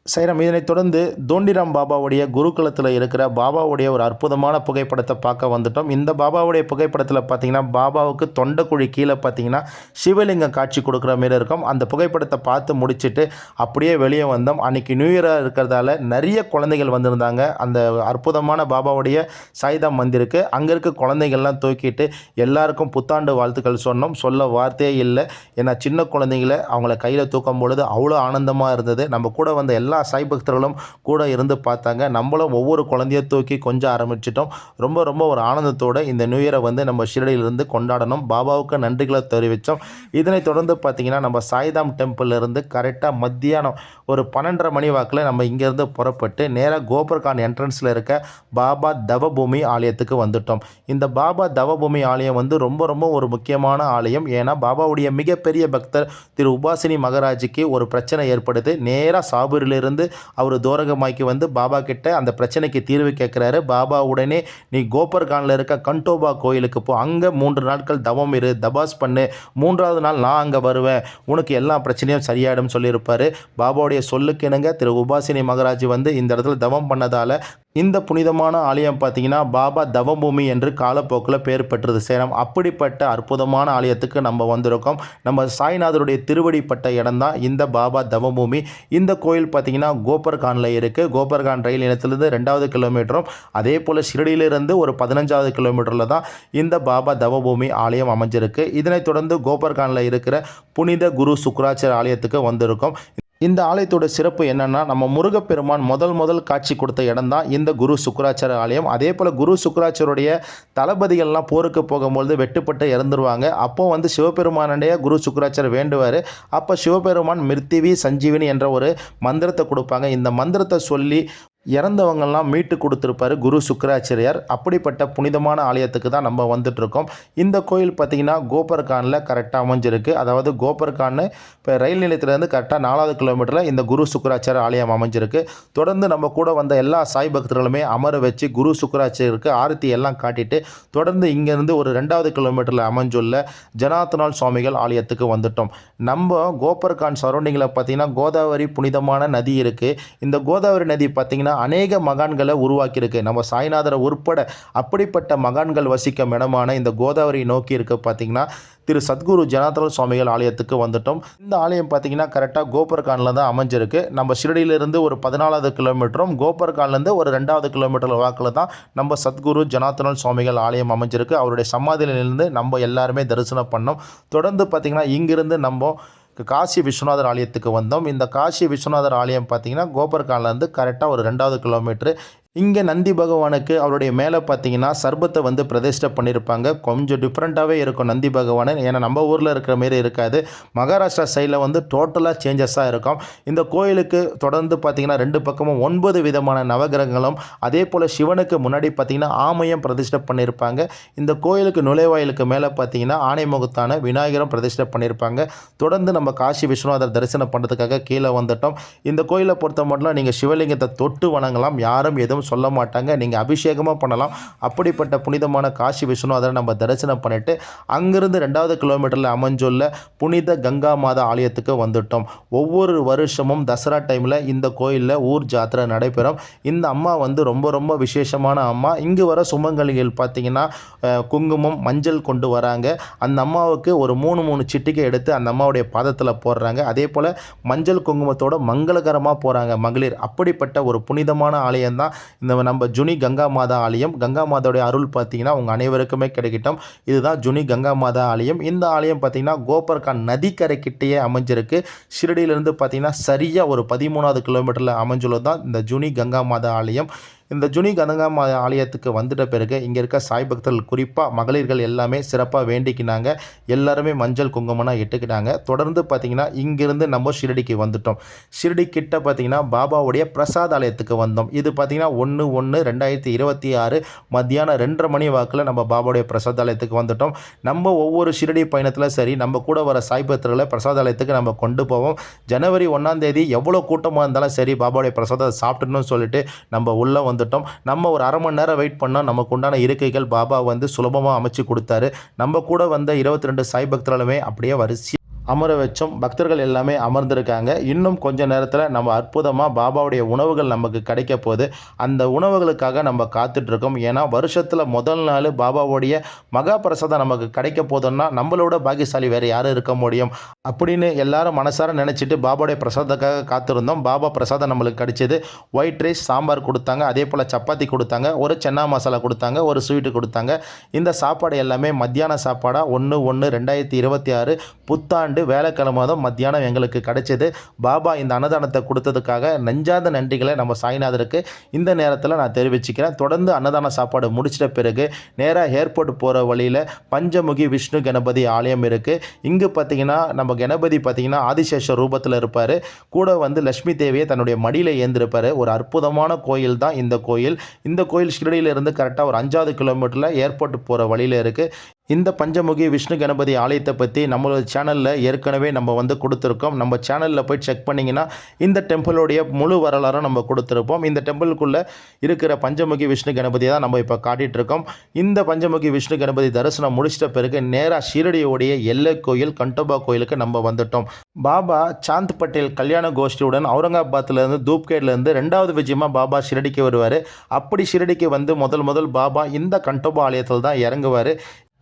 சைரம் இதனைத் தொடர்ந்து தோண்டிராம் பாபாவுடைய குருகுலத்தில் இருக்கிற பாபாவுடைய ஒரு அற்புதமான புகைப்படத்தை பார்க்க வந்துட்டோம். இந்த பாபாவுடைய புகைப்படத்தில் பார்த்திங்கன்னா பாபாவுக்கு தொண்டைக்குழி கீழே பார்த்திங்கன்னா சிவலிங்கம் காட்சி கொடுக்குற மாரி இருக்கும். அந்த புகைப்படத்தை பார்த்து முடிச்சுட்டு அப்படியே வெளியே வந்தோம். அன்றைக்கி நியூ இயராக இருக்கிறதால நிறைய குழந்தைகள் வந்திருந்தாங்க அந்த அற்புதமான பாபாவுடைய சாய்தாம் மந்திருக்கு. அங்கே இருக்க குழந்தைகள்லாம் தூக்கிட்டு எல்லாருக்கும் புத்தாண்டு வாழ்த்துக்கள் சொன்னோம். சொல்ல வார்த்தையே இல்லை. ஏன்னா சின்ன குழந்தைங்களை அவங்கள கையில் தூக்கும் பொழுது அவ்வளோ ஆனந்தமாக இருந்தது. நம்ம கூட வந்த எல்லா சாய் பக்தர்களும் கூட இருந்து பார்த்தாங்க. நம்மளும் ஒவ்வொரு குழந்தையை தூக்கி கொஞ்சம் ஆரம்பிச்சிட்டோம். ரொம்ப ரொம்ப ஒரு ஆனந்தத்தோடு இந்த நியூ இயரை வந்து நம்ம ஷிரடியிலிருந்து கொண்டாடணும். பாபாவுக்கு நன்றிகளை தெரிவித்தோம். இதனைத் தொடர்ந்து பார்த்திங்கன்னா நம்ம சாய்தாம் டெம்பிளிலிருந்து கரெக்டாக மத்தியானம் ஒரு 12:30 மணி வாக்கில் நம்ம இங்கேருந்து புறப்பட்டு நேராக கோபர்கான் என்ட்ரன்ஸில் இருக்க பாபா தவபூமி ஆலயத்துக்கு வந்துட்டோம். இந்த பாபா தவபூமி ஆலயம் வந்து ரொம்ப ரொம்ப ஒரு முக்கியமான ஆலயம். ஏன்னா பாபாவுடைய மிகப்பெரிய பக்தர் திரு உபாசினி மகராஜுக்கு ஒரு பிரச்சனை ஏற்படுது. நேராக சாபூரிலிருந்து அவர் தோரகமாய்க்கு வந்து பாபா கிட்ட அந்த பிரச்சனைக்கு தீர்வு கேட்குறாரு. பாபா உடனே நீ கோபர்கானில் இருக்க கண்டோபா கோயிலுக்கு போ, அங்கே 3 நாட்கள் தவம் இரு, தபாஸ் பண்ணு, 3வது நாள் நான் அங்கே வருவேன், உனக்கு எல்லா பிரச்சனையும் சரியாயிடும் சொல்லியிருப்பார். பாபாவுடைய சொல்லுக்கு இணங்க திரு உபாசினி மகராஜ் வந்து இந்த இடத்துல தவம் பண்ணதால் இந்த புனிதமான ஆலயம் பார்த்திங்கன்னா பாபா தவபூமி என்று காலப்போக்கில் பேர் பெற்றது சேரம். அப்படிப்பட்ட அற்புதமான ஆலயத்துக்கு நம்ம வந்திருக்கோம். நம்ம சாய்நாதருடைய திருவடிப்பட்ட இடம் தான் இந்த பாபா தவபூமி. இந்த கோயில் பார்த்திங்கன்னா கோபர்கானில் இருக்குது. கோபர்கான் ரயில் நிலையத்திலிருந்து 2வது கிலோமீட்டரும், அதே போல் ஷிரடியிலிருந்து ஒரு 15வது கிலோமீட்டரில் தான் இந்த பாபா தவபூமி ஆலயம் அமைஞ்சிருக்கு. இதனைத் தொடர்ந்து கோபர்கானில் இருக்கிற புனித குரு சுக்ராச்சார் ஆலயத்துக்கு வந்திருக்கோம். இந்த ஆலயத்தோட சிறப்பு என்னென்னா, நம்ம முருகப்பெருமான் முதல் காட்சி கொடுத்த இடம் தான் இந்த குரு சுக்ராச்சார ஆலயம். அதே போல் குரு சுக்ராச்சாருடைய தளபதிகள்லாம் போருக்கு போகும்பொழுது வெட்டுப்பட்டு இறந்துருவாங்க. அப்போ வந்து சிவபெருமானுடைய குரு சுக்ராச்சார் வேண்டுவார். அப்போ சிவபெருமான் மிருத்திவி சஞ்சீவினி என்ற ஒரு மந்திரத்தை கொடுப்பாங்க. இந்த மந்திரத்தை சொல்லி இறந்தவங்கள்லாம் மீட்டு கொடுத்துருப்பாரு குரு சுக்கராச்சாரியார். அப்படிப்பட்ட புனிதமான ஆலயத்துக்கு தான் நம்ம வந்துட்டுருக்கோம். இந்த கோயில் பார்த்திங்கன்னா கோபர்கானில் கரெக்டாக அமைஞ்சிருக்கு. அதாவது கோபர்கான் இப்போ ரயில் நிலையத்திலேருந்து கரெக்டாக 4வது கிலோமீட்டரில் இந்த குரு சுக்கராச்சார ஆலயம் அமைஞ்சிருக்கு. தொடர்ந்து நம்ம கூட வந்த எல்லா சாய் பக்தர்களுமே அமர வச்சு குரு சுக்கராச்சாரியருக்கு ஆரத்தி எல்லாம் காட்டிட்டு தொடர்ந்து இங்கேருந்து ஒரு 2வது கிலோமீட்டரில் அமைஞ்சுள்ள ஜனார்த்தனால் சுவாமிகள் ஆலயத்துக்கு வந்துட்டோம். நம்ம கோபர்கான் சரௌண்டிங்கில் பார்த்திங்கன்னா கோதாவரி புனிதமான நதி இருக்குது. இந்த கோதாவரி நதி பார்த்திங்கன்னா அநேக மகான்களை உருவாக்கியிருக்கு. நம்ம சாய்நாதரை உட்பட அப்படிப்பட்ட மகான்கள் வசிக்கும் இடமான இந்த கோதாவரி நோக்கி இருக்க பார்த்திங்கன்னா திரு சத்குரு ஜனார்த்தனால் சுவாமிகள் ஆலயத்துக்கு வந்துட்டோம். இந்த ஆலயம் பார்த்திங்கன்னா கரெக்டாக கோபர்கானில் தான் அமைஞ்சிருக்கு. நம்ம ஷிரடியிலிருந்து ஒரு 14வது கிலோமீட்டரும், கோபர்கான்லேருந்து ஒரு 2வது கிலோமீட்டர் வாக்கில் தான் நம்ம சத்குரு ஜனார்த்தனால் சுவாமிகள் ஆலயம் அமைஞ்சிருக்கு. அவருடைய சமாதியிலிருந்து நம்ம எல்லாருமே தரிசனம் பண்ணோம். தொடர்ந்து பார்த்திங்கன்னா இங்கிருந்து நம்ம காசி விஸ்வநாதர் ஆலயத்துக்கு வந்தோம். இந்த காசி விஸ்வநாதர் ஆலயம் பார்த்திங்கன்னா கோபர்கான்லேருந்து கரெக்டாக ஒரு 2வது கிலோமீட்டரு. இங்கே நந்தி பகவானுக்கு அவருடைய மேலே பார்த்தீங்கன்னா சர்பத்தை வந்து பிரதிஷ்டை பண்ணியிருப்பாங்க. கொஞ்சம் டிஃப்ரெண்ட்டாகவே இருக்கும் நந்தி பகவான். ஏன்னா நம்ம ஊரில் இருக்கிற மாரி இருக்காது. மகாராஷ்டிரா சைடில் வந்து டோட்டலாக சேஞ்சஸாக இருக்கும். இந்த கோயிலுக்கு தொடர்ந்து பார்த்தீங்கன்னா 2 பக்கமும் 9 விதமான நவகிரகங்களும், அதே போல் சிவனுக்கு முன்னாடி பார்த்தீங்கன்னா ஆமையும் பிரதிஷ்டை பண்ணியிருப்பாங்க. இந்த கோயிலுக்கு நுழைவாயிலுக்கு மேலே பார்த்தீங்கன்னா ஆனைமுகத்தான விநாயகரும் பிரதிஷ்டை பண்ணியிருப்பாங்க. தொடர்ந்து நம்ம காசி விஸ்வநாதர் தரிசனம் பண்ணுறதுக்காக கீழே வந்துட்டோம். இந்த கோயிலை பொறுத்த மட்டும் நீங்கள் சிவலிங்கத்தை தொட்டு வணங்கலாம். யாரும் எதுவும் சொல்ல மாட்டாங்க. நீங்கள் அபிஷேகமாக பண்ணலாம். அப்படிப்பட்ட புனிதமான காசி விஸ்வநாதரை நம்ம தரிசனம் பண்ணிட்டு அங்கிருந்து 2வது கிலோமீட்டரில் அமைஞ்சுள்ள புனித கங்கா மாதா ஆலயத்துக்கு வந்துட்டோம். ஒவ்வொரு வருஷமும் தசரா டைமில் இந்த கோயிலில் ஊர் ஜாத்திரை நடைபெறும். இந்த அம்மா வந்து ரொம்ப ரொம்ப விசேஷமான அம்மா. இங்கு வர சுமங்கலிகள் பார்த்தீங்கன்னா குங்குமம், மஞ்சள் கொண்டு வராங்க. அந்த அம்மாவுக்கு ஒரு 3 சிட்டிகை எடுத்து அந்த அம்மாவுடைய பாதத்தில் போடுறாங்க. அதே போல் மஞ்சள் குங்குமத்தோட மங்களகரமாக போகிறாங்க மகளிர். அப்படிப்பட்ட ஒரு புனிதமான ஆலயம் தான் இந்த நம்ம ஜுனி கங்கா மாதா ஆலயம். கங்கா மாதாவுடைய அருள் பார்த்தீங்கன்னா உங்கள் அனைவருக்குமே கிடைக்கட்டும். இதுதான் ஜுனி கங்கா மாதா ஆலயம். இந்த ஆலயம் பார்த்தீங்கன்னா கோபர்கான் நதிக்கரை கிட்டேயே அமைஞ்சிருக்கு. ஷிரடியிலிருந்து பார்த்தீங்கன்னா சரியாக ஒரு 13வது கிலோமீட்டரில் அமைஞ்சுள்ளது தான் இந்த ஜுனி கங்கா மாதா ஆலயம். இந்த ஜுனி கங்கா மாதா ஆலயத்துக்கு வந்துட்ட பிறகு இங்கே இருக்க சாய் பக்தர்கள், குறிப்பாக மகளிர்கள் எல்லாமே சிறப்பாக வேண்டிக்கினாங்க. எல்லாருமே மஞ்சள் குங்குமம்னா இட்டுக்கிட்டாங்க. தொடர்ந்து பார்த்தீங்கன்னா இங்கிருந்து நம்ம ஷிரடிக்கு வந்துட்டோம். ஷிரடி கிட்ட பார்த்தீங்கன்னா பாபாவுடைய பிரசாத் ஆலயத்துக்கு வந்தோம். இது பார்த்தீங்கன்னா 1/1/2026 மத்தியானம் 2:30 மணி வாக்கில் நம்ம பாபாவுடைய பிரசாத் ஆலயத்துக்கு வந்துட்டோம். நம்ம ஒவ்வொரு ஷிரடி பயணத்தில் சரி நம்ம கூட வர சாய் பக்தர்களை பிரசாத் ஆலயத்துக்கு நம்ம கொண்டு போவோம். ஜனவரி 1ஆம் தேதி எவ்வளோ கூட்டமாக இருந்தாலும் சரி பாபாவுடைய பிரசாதத்தை சாப்பிடணும்னு சொல்லிட்டு நம்ம உள்ளே வந்துட்டோம். நம்ம ஒரு அரை மணி நேரம் வெயிட் பண்ணோம். நமக்கு உண்டான இருக்கைகள் பாபா வந்து சுலபமாக அமைச்சு கொடுத்தாரு. நம்ம கூட வந்த 22 சாய் பக்தர்களுமே அப்படியே வரிசை அமர வச்சோம். பக்தர்கள் எல்லாமே அமர்ந்திருக்காங்க. இன்னும் கொஞ்ச நேரத்தில் நம்ம அற்புதமாக பாபாவுடைய உணவுகள் நமக்கு கிடைக்க போகுது. அந்த உணவுகளுக்காக நம்ம காத்துட்ருக்கோம். ஏன்னா வருஷத்தில் முதல் நாள் பாபாவுடைய மகா பிரசாதம் நமக்கு கிடைக்க போதுன்னா நம்மளோட பாக்கியசாலி வேறு யாரும் இருக்க முடியும் அப்படின்னு எல்லாரும் மனசார நினச்சிட்டு பாபாவுடைய பிரசாதத்துக்காக காத்திருந்தோம். பாபா பிரசாதம் நம்மளுக்கு கிடைச்சது. ஒயிட் ரைஸ், சாம்பார் கொடுத்தாங்க. அதே போல் சப்பாத்தி கொடுத்தாங்க. ஒரு சென்னா மசாலா கொடுத்தாங்க. ஒரு ஸ்வீட்டு கொடுத்தாங்க. இந்த சாப்பாடு எல்லாமே மத்தியான சாப்பாடாக 1/1/2026 புத்தாண்டு வேலைக்கிழமை தான் மத்தியானம் எங்களுக்கு கிடைச்சது. பாபா இந்த அன்னதானத்தை கொடுத்ததுக்காக நெஞ்சார்ந்த நன்றிகளை நம்ம சாய்நாதருக்கு இந்த நேரத்தில் நான் தெரிவிச்சுக்கிறேன். தொடர்ந்து அன்னதான சாப்பாடு முடிச்சிட்ட பிறகு நேராக ஏர்போர்ட் போகிற வழியில் பஞ்சமுகி விஷ்ணு கணபதி ஆலயம் இருக்குது. இங்கு பார்த்திங்கன்னா நம்ம கணபதி பார்த்திங்கன்னா ஆதிசேஷ ரூபத்தில் இருப்பார். கூட வந்து லட்சுமி தேவியை தன்னுடைய மடியில் ஏந்திருப்பார். ஒரு அற்புதமான கோயில் தான் இந்த கோயில். இந்த கோயில் ஷிரடியிலிருந்து கரெக்டாக ஒரு 5வது கிலோமீட்டரில் ஏர்போர்ட் போகிற வழியில் இருக்குது. இந்த பஞ்சமுகி விஷ்ணு கணபதி ஆலயத்தை பற்றி நம்மளோட சேனலில் ஏற்கனவே நம்ம வந்து கொடுத்துருக்கோம். நம்ம சேனலில் போய் செக் பண்ணிங்கன்னா இந்த டெம்பிளோடைய முழு வரலாறும் நம்ம கொடுத்துருப்போம். இந்த டெம்பிளுக்குள்ளே இருக்கிற பஞ்சமுகி விஷ்ணு கணபதியை தான் நம்ம இப்போ காட்டிகிட்ருக்கோம். இந்த பஞ்சமுகி விஷ்ணு கணபதி தரிசனம் முடிச்சிட்ட பிறகு நேராக ஷிரடியோடைய எல்லை கோயில் கண்டோபா கோயிலுக்கு நம்ம வந்துட்டோம். பாபா சாந்த் பட்டேல் கல்யாண கோஷ்டியுடன் அவுரங்காபாத்லேருந்து தூப்கேட்லேருந்து 2வது விஜயமாக பாபா ஷிரடிக்கு வருவார். அப்படி ஷிரடிக்கு வந்து முதல் பாபா இந்த கண்டோபா ஆலயத்தில் தான் இறங்குவார்.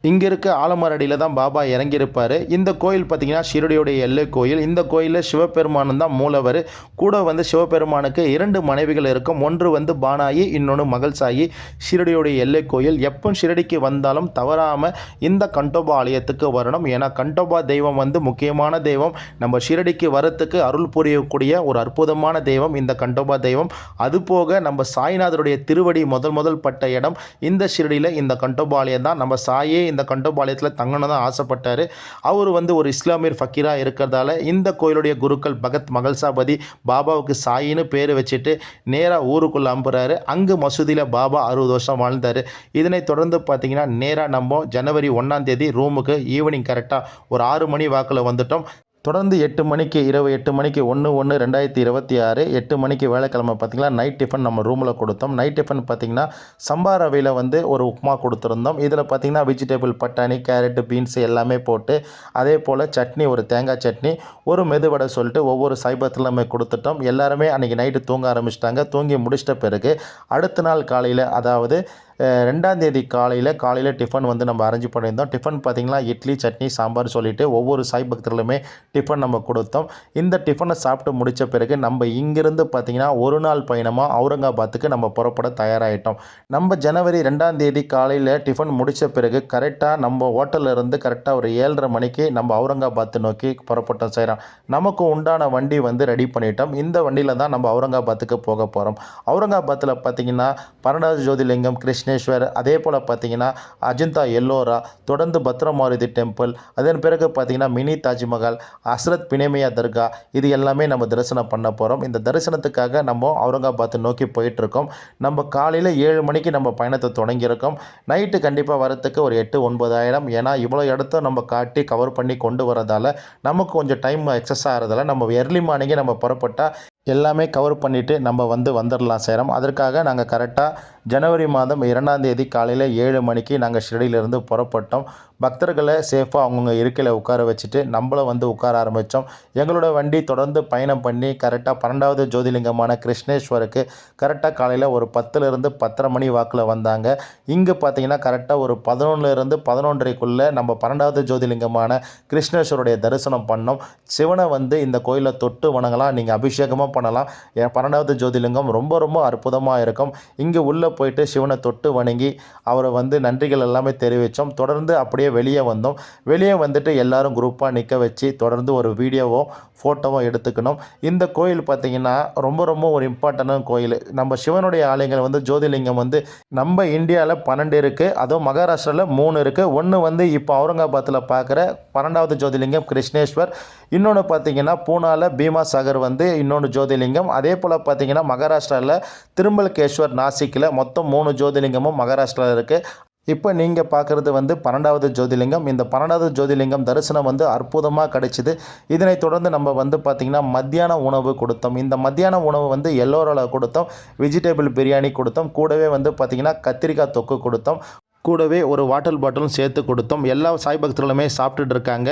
இங்கே இருக்க ஆலமரடியில் தான் பாபா இறங்கியிருப்பார். இந்த கோயில் பார்த்திங்கன்னா ஷிரடியோடைய எல்லை கோயில். இந்த கோயிலில் சிவபெருமான் தான் மூலவர். கூட வந்து சிவபெருமானுக்கு 2 மனைவிகள் இருக்கும். ஒன்று வந்து பானாயி, இன்னொன்று மகள் சாயி. ஷிரடியோடைய எல்லை கோயில். எப்போ ஷிரடிக்கு வந்தாலும் தவறாமல் இந்த கண்டோபா ஆலயத்துக்கு வரணும். ஏன்னா கண்டோபா தெய்வம் வந்து முக்கியமான தெய்வம். நம்ம ஷிரடிக்கு வரத்துக்கு அருள் புரியக்கூடிய ஒரு அற்புதமான தெய்வம் இந்த கண்டோபா தெய்வம். அதுபோக நம்ம சாய்நாதருடைய திருவடி முதல் பட்ட இடம் இந்த ஷிரடியில் இந்த கண்டோபா ஆலயம் தான். நம்ம சாயே இந்த கண்டோபாளையத்தில் தங்கணும் தான் ஆசைப்பட்டார். அவர் வந்து ஒரு இஸ்லாமியர் ஃபக்கீராக இருக்கிறதால இந்த கோயிலுடைய குருக்கள் பகத் மகள்சாபதி பாபாவுக்கு சாயின்னு பேர் வச்சுட்டு நேராக ஊருக்குள்ளே அம்புறாரு. அங்கு மசூதியில் பாபா 60 வருஷம் வாழ்ந்தார். இதனைத் தொடர்ந்து பார்த்திங்கன்னா நேராக நம்ம ஜனவரி 1ஆம் தேதி ரூமுக்கு ஈவினிங் கரெக்டாக ஒரு 6 மணி வாக்கில் வந்துட்டோம். தொடர்ந்து 8 மணிக்கு இரவு 8 மணிக்கு 1/1/2026 8 மணிக்கு வேலைக்கிழமை பார்த்திங்கன்னா நைட் டிஃபன் நம்ம ரூமில் கொடுத்தோம். நைட் டிஃபன் பார்த்திங்கன்னா சம்பா ரவையில் வந்து ஒரு உப்புமா கொடுத்துருந்தோம். இதில் பார்த்திங்கன்னா வெஜிடபிள் பட்டாணி, கேரட்டு, பீன்ஸ் எல்லாமே போட்டு, அதே போல் சட்னி, ஒரு தேங்காய் சட்னி, ஒரு மெதுவடை சொல்லிட்டு ஒவ்வொரு சைபத்தில் நம்ம கொடுத்துட்டோம். எல்லாருமே அன்றைக்கி நைட்டு தூங்க ஆரம்பிச்சிட்டாங்க. தூங்கி முடிச்சிட்ட பிறகு அடுத்த நாள் காலையில், அதாவது 2ஆம் தேதி காலையில் டிஃபன் வந்து நம்ம அரேஞ்ச் பண்ணியிருந்தோம். டிஃபன் பார்த்திங்கன்னா இட்லி, சட்னி, சாம்பார் சொல்லிட்டு ஒவ்வொரு சாய் பக்தர்களுமே டிஃபன் நம்ம கொடுத்தோம். இந்த டிஃபனை சாப்பிட்டு முடித்த பிறகு நம்ம இங்கிருந்து பார்த்திங்கன்னா ஒரு நாள் பயணமாக அவுரங்காபாத்துக்கு நம்ம புறப்பட தயாராகிட்டோம். நம்ம ஜனவரி 2ஆம் தேதி காலையில் டிஃபன் முடித்த பிறகு கரெக்டாக நம்ம ஹோட்டலில் இருந்து கரெக்டாக ஒரு 7:30 மணிக்கு நம்ம அவுரங்காபாத்தை நோக்கி புறப்பட்டோம் செய்கிறோம். நமக்கு உண்டான வண்டி வந்து ரெடி பண்ணிட்டோம். இந்த வண்டியில் தான் நம்ம அவுரங்காபாத்துக்கு போக போகிறோம். அவுரங்காபாத்தில் பார்த்திங்கன்னா 12வது ஜோதிர்லிங்கம் கிருஷ்ணேஸ்வர், அதே போல் பார்த்திங்கன்னா அஜந்தா எல்லோரா, தொடர்ந்து பத்ரமாருதி டெம்பிள், அதன் பிறகு பார்த்திங்கன்னா மினி தாஜ்மஹால், ஹஸ்ரத் பினேமியா தர்கா, இது எல்லாமே நம்ம தரிசனம் பண்ண போகிறோம். இந்த தரிசனத்துக்காக நம்ம அவுரங்காபாத்தை நோக்கி போயிட்டுருக்கோம். நம்ம காலையில் 7 மணிக்கு நம்ம பயணத்தை தொடங்கியிருக்கோம். நைட்டு கண்டிப்பாக வரத்துக்கு ஒரு 8-9 ஆயிரம். ஏன்னா இவ்வளோ இடத்த நம்ம காட்டி கவர் பண்ணி கொண்டு வரதால் நமக்கு கொஞ்சம் டைம் எக்ஸஸ் ஆகிறதால நம்ம எர்லி மார்னிங்கே நம்ம புறப்பட்டால் எல்லாமே கவர் பண்ணிவிட்டு நம்ம வந்துடலாம் செய்கிறோம். அதற்காக நாங்கள் கரெக்டாக ஜனவரி மாதம் 2ஆம் தேதி காலையில் 7 மணிக்கு நாங்கள் ஷிரடியிலேருந்து புறப்பட்டோம். பக்தர்களை சேஃபாக அவங்கவுங்க இருக்கையில் உட்கார வச்சுட்டு நம்மளும் வந்து உட்கார ஆரம்பித்தோம். எங்களோட வண்டி தொடர்ந்து பயணம் பண்ணி கரெக்டாக 12வது ஜோதிர்லிங்கமான கிருஷ்ணேஸ்வருக்கு கரெக்டாக காலையில் ஒரு 10லேருந்து 10:30 மணி வாக்கில் வந்தாங்க. இங்கே பார்த்திங்கன்னா கரெக்டாக ஒரு 11லேருந்து 11:30க்குள்ளே நம்ம 12வது ஜோதிர்லிங்கமான கிருஷ்ணேஸ்வருடைய தரிசனம் பண்ணோம். சிவனை வந்து இந்த கோயிலில் தொட்டு வணங்கலாம், நீங்கள் அபிஷேகமாக பண்ணலாம். 12வது ஜோதிர்லிங்கம் ரொம்ப ரொம்ப அற்புதமாக இருக்கும். இங்கே உள்ளே போயிட்டு சிவனை தொட்டு வணங்கி அவரை வந்து நன்றிகள் எல்லாமே தெரிவித்தோம். தொடர்ந்து அப்படியே வெளியே வந்தோம். வெளியே வந்துட்டு எல்லாரும் குரூப்பாக நிற்க வச்சு தொடர்ந்து ஒரு வீடியோவோ ஃபோட்டோவோ எடுத்துக்கணும். இந்த கோயில் பார்த்திங்கன்னா ரொம்ப ரொம்ப ஒரு இம்பார்ட்டண்டான கோயில். நம்ம சிவனுடைய ஆலயங்கள் வந்து ஜோதிர்லிங்கம் வந்து நம்ம இந்தியாவில் 12 இருக்குது. அதுவும் மகாராஷ்டிராவில் 3 இருக்குது. ஒன்று வந்து இப்போ அவுரங்காபாத்தில் பார்க்குற 12வது ஜோதிர்லிங்கம் கிருஷ்ணேஸ்வர், இன்னொன்று பார்த்திங்கன்னா பூனாவில் பீமாசாகர் வந்து இன்னொன்று ஜோதிர்லிங்கம். அதே போல் பார்த்திங்கன்னா மகாராஷ்டிராவில் திரும்பல்கேஸ்வர் நாசிக்கில் மொத்தம் 3 ஜோதிர்லிங்கமும் மகாராஷ்டிராவில் இருக்குது. இப்போ நீங்கள் பார்க்குறது வந்து 12வது ஜோதிர்லிங்கம். இந்த 12வது ஜோதிர்லிங்கம் தரிசனம் வந்து அற்புதமாக கிடைச்சிது. இதனைத் தொடர்ந்து நம்ம வந்து பார்த்திங்கன்னா மத்தியான உணவு கொடுத்தோம். இந்த மத்தியான உணவு வந்து எல்லோராவில் கொடுத்தோம். வெஜிடபிள் பிரியாணி கொடுத்தோம். கூடவே வந்து பார்த்திங்கன்னா கத்திரிக்காய் தொக்கு கொடுத்தோம். கூடவே ஒரு வாட்டர் பாட்டிலும் சேர்த்து கொடுத்தோம். எல்லா சாய் பக்தர்களுமே சாப்பிட்டுட்டு இருக்காங்க.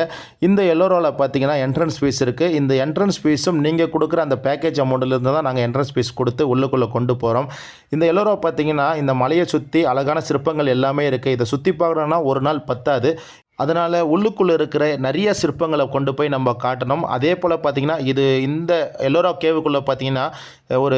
இந்த எல்லோராவில் பார்த்தீங்கன்னா என்ட்ரன்ஸ் ஃபீஸ் இருக்குது. இந்த என்ட்ரன்ஸ் ஃபீஸும் நீங்கள் கொடுக்குற அந்த பேக்கேஜ் அமௌண்ட்டிலேருந்து தான் நாங்கள் என்ட்ரன்ஸ் ஃபீஸ் கொடுத்து உள்ளுக்குள்ளே கொண்டு போகிறோம். இந்த எல்லோரா பார்த்தீங்கன்னா இந்த மலையை சுற்றி அழகான சிற்பங்கள் எல்லாமே இருக்குது. இதை சுற்றி பார்க்கணுன்னா ஒரு நாள் பத்தாது. அதனால் உள்ளுக்குள்ளே இருக்கிற நிறைய சிற்பங்களை கொண்டு போய் நம்ம காட்டணும். அதே போல் பார்த்திங்கன்னா இந்த எல்லோரா கேவுக்குள்ளே பார்த்திங்கன்னா ஒரு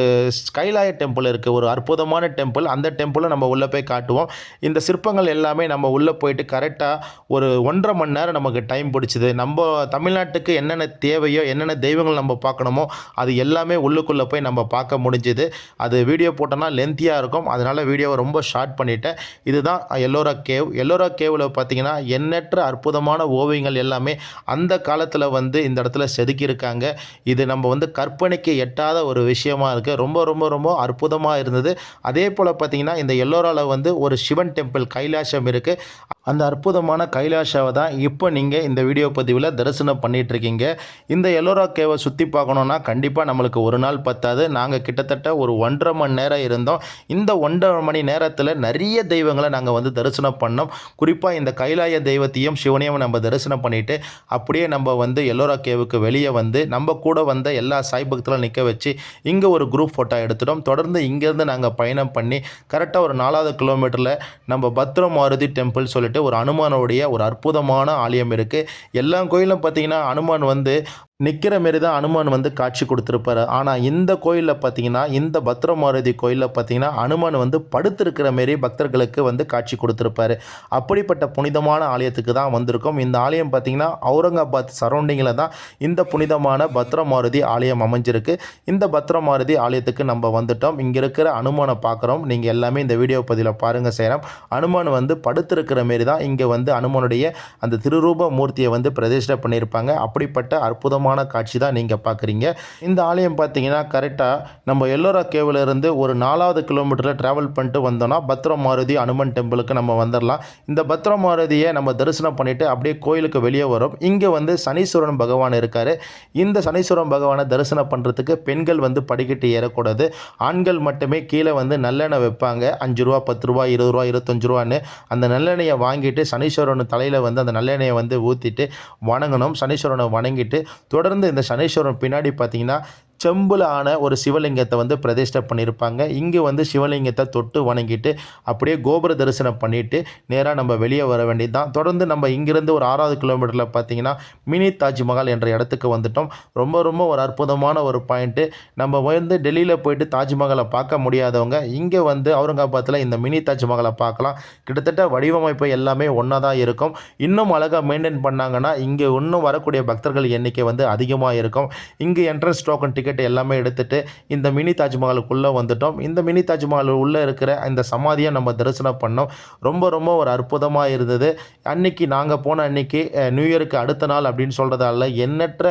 கைலாய டெம்பிள் இருக்குது, ஒரு அற்புதமான டெம்பிள். அந்த டெம்பிளை நம்ம உள்ளே போய் காட்டுவோம். இந்த சிற்பங்கள் எல்லாமே நம்ம உள்ளே போயிட்டு கரெக்டாக ஒரு 1.5 மணி நேரம் நமக்கு டைம் பிடிச்சிது. நம்ம தமிழ்நாட்டுக்கு என்னென்ன தேவையோ, என்னென்ன தெய்வங்கள் நம்ம பார்க்கணுமோ அது எல்லாமே உள்ளுக்குள்ளே போய் நம்ம பார்க்க முடிஞ்சுது. அது வீடியோ போட்டோன்னா லென்த்தியாக இருக்கும். அதனால் வீடியோவை ரொம்ப ஷார்ட் பண்ணிட்டேன். இதுதான் எல்லோரா கேவ். எல்லோரா கேவில் பார்த்திங்கன்னா எண்ணற்ற அற்புதமான ஓவியங்கள் எல்லாமே அந்த காலத்தில் வந்து இந்த இடத்துல செதுக்கியிருக்காங்க. இது நம்ம வந்து கற்பனைக்கு எட்டாத ஒரு விஷயமா இருக்குது. ரொம்ப ரொம்ப ரொம்ப அற்புதமாக இருந்தது. அதே போல் பார்த்திங்கன்னா இந்த எல்லோராவில் வந்து ஒரு சிவன் டெம்பிள் கைலாசம் இருக்குது. அந்த அற்புதமான கைலாஷாவை தான் இப்போ நீங்கள் இந்த வீடியோ பதிவில் தரிசனம் பண்ணிகிட்ருக்கீங்க. இந்த எல்லோரா கேவை சுற்றி பார்க்கணுன்னா கண்டிப்பாக நம்மளுக்கு ஒரு நாள் பத்தாது. நாங்கள் கிட்டத்தட்ட ஒரு 1.5 மணி நேரம் இருந்தோம். இந்த 1.5 மணி நேரத்தில் நிறைய தெய்வங்களை நாங்கள் வந்து தரிசனம் பண்ணோம். குறிப்பாக இந்த கைலாய தெய்வத்தையும் சிவனையும் நம்ம தரிசனம் பண்ணிவிட்டு அப்படியே நம்ம வந்து எல்லோரா கேவுக்கு வெளியே வந்து நம்ம கூட வந்த எல்லா சாய் பக்தர்களும் நிற்க வச்சு இங்கே ஒரு குரூப் ஃபோட்டோ எடுத்துட்டோம். தொடர்ந்து இங்கேருந்து நாங்கள் பயணம் பண்ணி கரெக்டாக ஒரு 4வது கிலோமீட்டரில் நம்ம பத்ரமாருதி டெம்பிள் சொல்லிட்டு ஒரு அனுமானுடைய ஒரு அற்புதமான ஆலயம் இருக்குது. எல்லா கோயிலும் பார்த்திங்கன்னா அனுமான் வந்து நிற்கிற மாரி தான் அனுமான் வந்து காட்சி கொடுத்துருப்பாரு. ஆனால் இந்த கோயிலில் பார்த்திங்கன்னா இந்த பத்ரமாருதி கோயிலில் பார்த்திங்கன்னா அனுமான் வந்து படுத்திருக்கிற மாரி பக்தர்களுக்கு வந்து காட்சி கொடுத்துருப்பாரு. அப்படிப்பட்ட புனிதமான ஆலயத்துக்கு தான் வந்திருக்கோம். இந்த ஆலயம் பார்த்திங்கன்னா அவுரங்காபாத் சரௌண்டிங்கில் தான் இந்த புனிதமான பத்ரமாருதி ஆலயம் அமைஞ்சிருக்கு. இந்த பத்ரமாருதி ஆலயத்துக்கு நம்ம வந்துட்டோம். இங்கே இருக்கிற அனுமானை பார்க்குறோம். நீங்கள் எல்லாமே இந்த வீடியோ பதிவில் பாருங்கள் செய்கிறோம். அனுமான் வந்து படுத்திருக்கிற மாரி தான் இங்கே வந்து அனுமானுடைய அந்த திருரூப மூர்த்தியை வந்து பிரதிஷ்டை பண்ணியிருப்பாங்க. அப்படிப்பட்ட அற்புதமான காட்சி தான் நீங்கள் பார்க்குறீங்க. இந்த ஆலயம் பார்த்தீங்கன்னா கரெக்டாக நம்ம எல்லோரா கேவில் இருந்து ஒரு 4வது கிலோமீட்டரில் ட்ராவல் பண்ணிட்டு வந்தோம்னா பத்ரமாருதி அனுமன் டெம்பிளுக்கு நம்ம வந்துடலாம். இந்த பத்ரமாருதியை நம்ம தரிசனம் பண்ணிவிட்டு அப்படியே கோயிலுக்கு வெளியே வரோம். இங்கே வந்து சனீஸ்வரன் பகவான் இருக்கார். இந்த சனீஸ்வரன் பகவானை தரிசனம் பண்ணுறதுக்கு பெண்கள் வந்து படிக்கட்டு ஏறக்கூடாது. ஆண்கள் மட்டுமே கீழே வந்து நல்லெண்ணெய் வைப்பாங்க. 5 ரூபா, 10 ரூபா, 20 ரூபா, 25 ரூபான்னு அந்த நல்லெண்ணெயை வாங்கிட்டு சனீஸ்வரன் தலையில் வந்து அந்த நல்லெண்ணெயை வந்து ஊற்றிட்டு வணங்கணும். சனீஸ்வரனை வணங்கிட்டு தொடர்ந்து இந்த சனீஸ்வரன் பின்னாடி பார்த்தீங்கன்னா செம்புல ஆன ஒரு சிவலிங்கத்தை வந்து பிரதிஷ்டை பண்ணியிருப்பாங்க. இங்கே வந்து சிவலிங்கத்தை தொட்டு வணங்கிட்டு அப்படியே கோபுர தரிசனம் பண்ணிவிட்டு நேராக நம்ம வெளியே வர வேண்டியது தான். தொடர்ந்து நம்ம இங்கிருந்து ஒரு 6வது கிலோமீட்டரில் பார்த்தீங்கன்னா மினி தாஜ்மஹால் என்ற இடத்துக்கு வந்துட்டோம். ரொம்ப ரொம்ப ஒரு அற்புதமான ஒரு பாயிண்ட்டு. நம்ம வந்து டெல்லியில் போயிட்டு தாஜ்மஹாலை பார்க்க முடியாதவங்க இங்கே வந்து அவுரங்காபாத்தில் இந்த மினி தாஜ்மஹாலை பார்க்கலாம். கிட்டத்தட்ட வடிவமைப்பு எல்லாமே ஒன்றா தான் இருக்கும். இன்னும் அழகாக மெயின்டைன் பண்ணாங்கன்னா இங்கே இன்னும் வரக்கூடிய பக்தர்கள் எண்ணிக்கை வந்து அதிகமாக இருக்கும். இங்கே என்ட்ரன்ஸ் டோக்கன் டிக்கெட் எல்லாமே எடுத்துட்டு இந்த மினி தாஜ்மஹாலுக்குள்ளே வந்துட்டோம். இந்த மினி தாஜ்மஹால் உள்ளே இருக்கிற இந்த சமாதியை நம்ம தரிசனம் பண்ணோம். ரொம்ப ரொம்ப ஒரு அற்புதமாக இருந்தது. அன்னைக்கு நாங்கள் போன அன்னைக்கு நியூ இயருக்கு அடுத்த நாள் அப்படின்னு சொல்கிறதால எண்ணற்ற